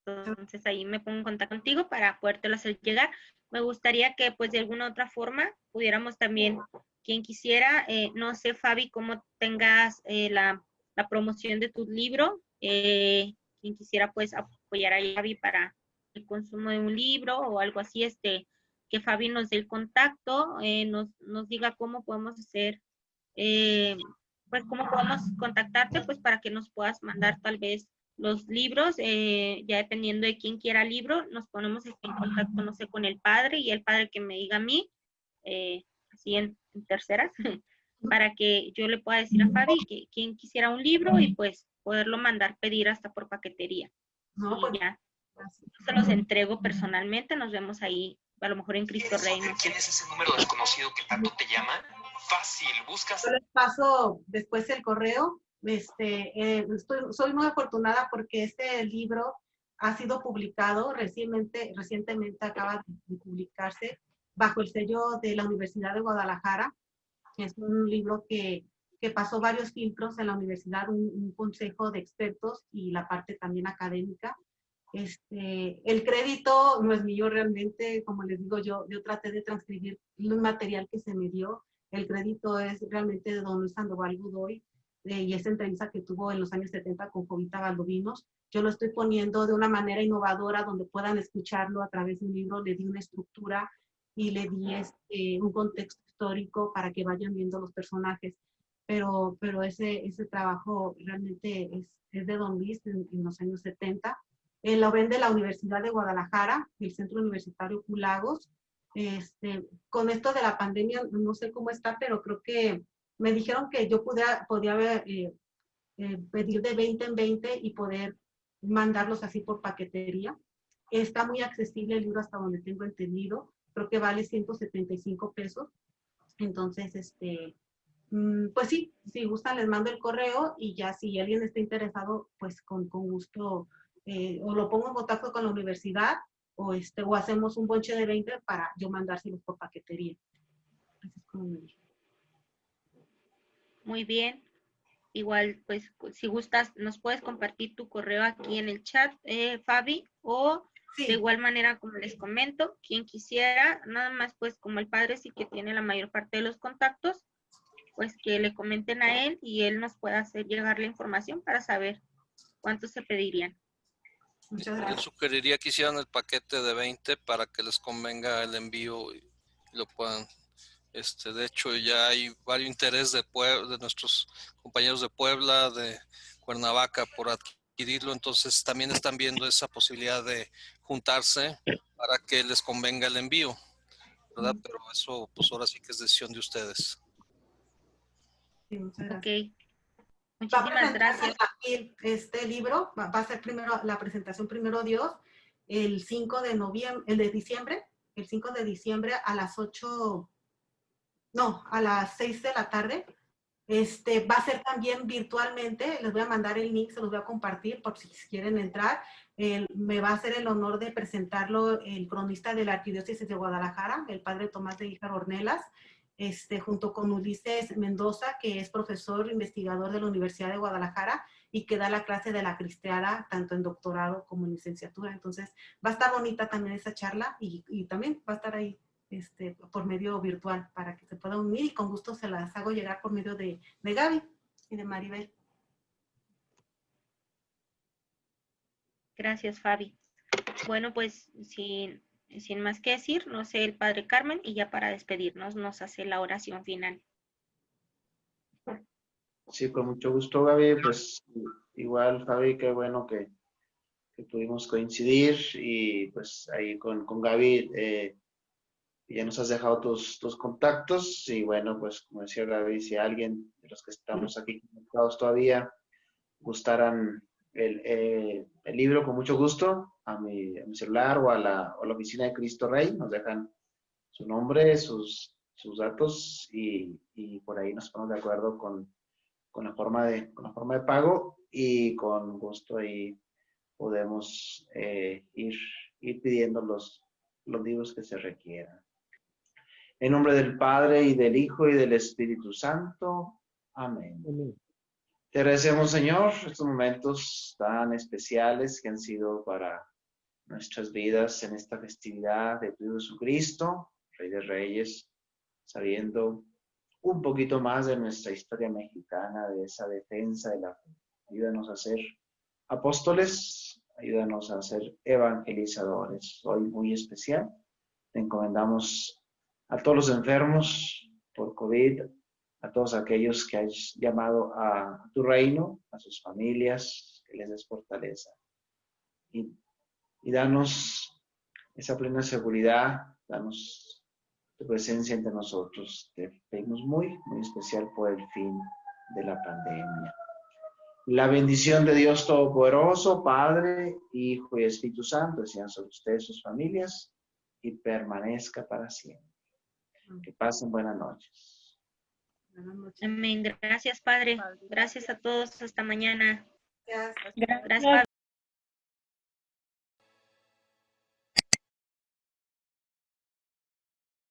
Entonces ahí me pongo en contacto contigo para podértelo hacer llegar. Me gustaría que pues de alguna otra forma pudiéramos también, quien quisiera, no sé, Fabi, cómo tengas la promoción de tu libro, quien quisiera pues apoyar a Fabi para el consumo de un libro o algo así, que Fabi nos dé el contacto, nos diga cómo podemos hacer, pues cómo podemos contactarte pues para que nos puedas mandar tal vez los libros, ya dependiendo de quién quiera el libro, nos ponemos en contacto, no sé, con el padre y el padre que me diga a mí, así en terceras, para que yo le pueda decir a Fabi que quien quisiera un libro y pues poderlo mandar pedir hasta por paquetería. No, y pues, ya se los entrego personalmente, nos vemos ahí, a lo mejor en Cristo Rey. No sé. ¿Quién es ese número desconocido que tanto te llama? Fácil, buscas. Yo les paso después el correo. Soy muy afortunada porque este libro ha sido publicado recientemente acaba de publicarse bajo el sello de la Universidad de Guadalajara. Es un libro que pasó varios filtros en la universidad, un consejo de expertos y la parte también académica. El crédito no es mío realmente, como les digo, yo traté de transcribir el material que se me dio. El crédito es realmente de don Luis Sandoval Godoy, y esa entrevista que tuvo en los años 70 con Jovita Valdovinos. Yo lo estoy poniendo de una manera innovadora donde puedan escucharlo a través de un libro. Le di una estructura y le di un contexto histórico para que vayan viendo los personajes. Pero ese trabajo realmente es de don Luis en los años 70. Lo vende la Universidad de Guadalajara, el Centro Universitario Culagos. Con esto de la pandemia, no sé cómo está, pero creo que me dijeron que yo podía pedir de 20 en 20 y poder mandarlos así por paquetería. Está muy accesible el libro hasta donde tengo entendido. Creo que vale 175 pesos. Entonces, pues sí, si gustan les mando el correo y ya si alguien está interesado, pues con gusto o lo pongo en contacto con la universidad o hacemos un bonche de 20 para yo mandárselos por paquetería. Así es como me dije. Muy bien. Igual, pues, si gustas, nos puedes compartir tu correo aquí en el chat, Fabi, o sí. De igual manera, como les comento, quien quisiera, nada más, pues, como el padre sí que tiene la mayor parte de los contactos, pues que le comenten a él y él nos pueda hacer llegar la información para saber cuántos se pedirían. Muchas Yo gracias. sugeriría que hicieran el paquete de 20 para que les convenga el envío y lo puedan. De hecho, ya hay varios interés de nuestros compañeros de Puebla, de Cuernavaca, por adquirirlo. Entonces, también están viendo esa posibilidad de juntarse para que les convenga el envío, ¿verdad? Pero eso, pues ahora sí que es decisión de ustedes. Sí, muchas gracias. Ok. Muchísimas gracias. Este libro va a ser primero la presentación, primero Dios, el 5 de noviembre, el 5 de diciembre a las 8, no, a las 6 de la tarde. Va a ser también virtualmente, les voy a mandar el link, se los voy a compartir por si quieren entrar. Me va a hacer el honor de presentarlo el cronista de la Arquidiócesis de Guadalajara, el padre Tomás de Híjar Ornelas, junto con Ulises Mendoza, que es profesor investigador de la Universidad de Guadalajara y que da la clase de la cristiana, tanto en doctorado como en licenciatura. Entonces, va a estar bonita también esa charla y también va a estar ahí por medio virtual para que se puedan unir y con gusto se las hago llegar por medio de Gaby y de Maribel. Gracias, Fabi. Bueno, pues sin más que decir, no sé, el padre Carmen, y ya para despedirnos nos hace la oración final. Sí, con mucho gusto, Gaby. Pues igual, Fabi, qué bueno que pudimos coincidir y pues ahí con Gaby ya nos has dejado tus contactos y bueno, pues como decía Gaby, si alguien de los que estamos aquí conectados todavía gustaran el libro, con mucho gusto, a mi celular o a la oficina de Cristo Rey, nos dejan su nombre, sus datos y por ahí nos ponemos de acuerdo con la forma de pago y con gusto ahí podemos ir pidiendo los libros que se requieran. En nombre del Padre y del Hijo y del Espíritu Santo. Amén. Amén. Te agradecemos, Señor, estos momentos tan especiales que han sido para nuestras vidas en esta festividad de tu Hijo Jesucristo, Rey de Reyes, sabiendo un poquito más de nuestra historia mexicana, de esa defensa de la fe. Ayúdanos a ser apóstoles, ayúdanos a ser evangelizadores. Hoy muy especial, te encomendamos a todos los enfermos por COVID, a todos aquellos que has llamado a tu reino, a sus familias, que les des fortaleza. Y danos esa plena seguridad, danos tu presencia entre nosotros. Te pedimos muy, muy especial por el fin de la pandemia. La bendición de Dios Todopoderoso, Padre, Hijo y Espíritu Santo, sean sobre ustedes, sus familias, y permanezca para siempre. Que pasen buenas noches. Amén. Gracias, Padre. Gracias a todos. Hasta mañana. Gracias. Gracias, Padre.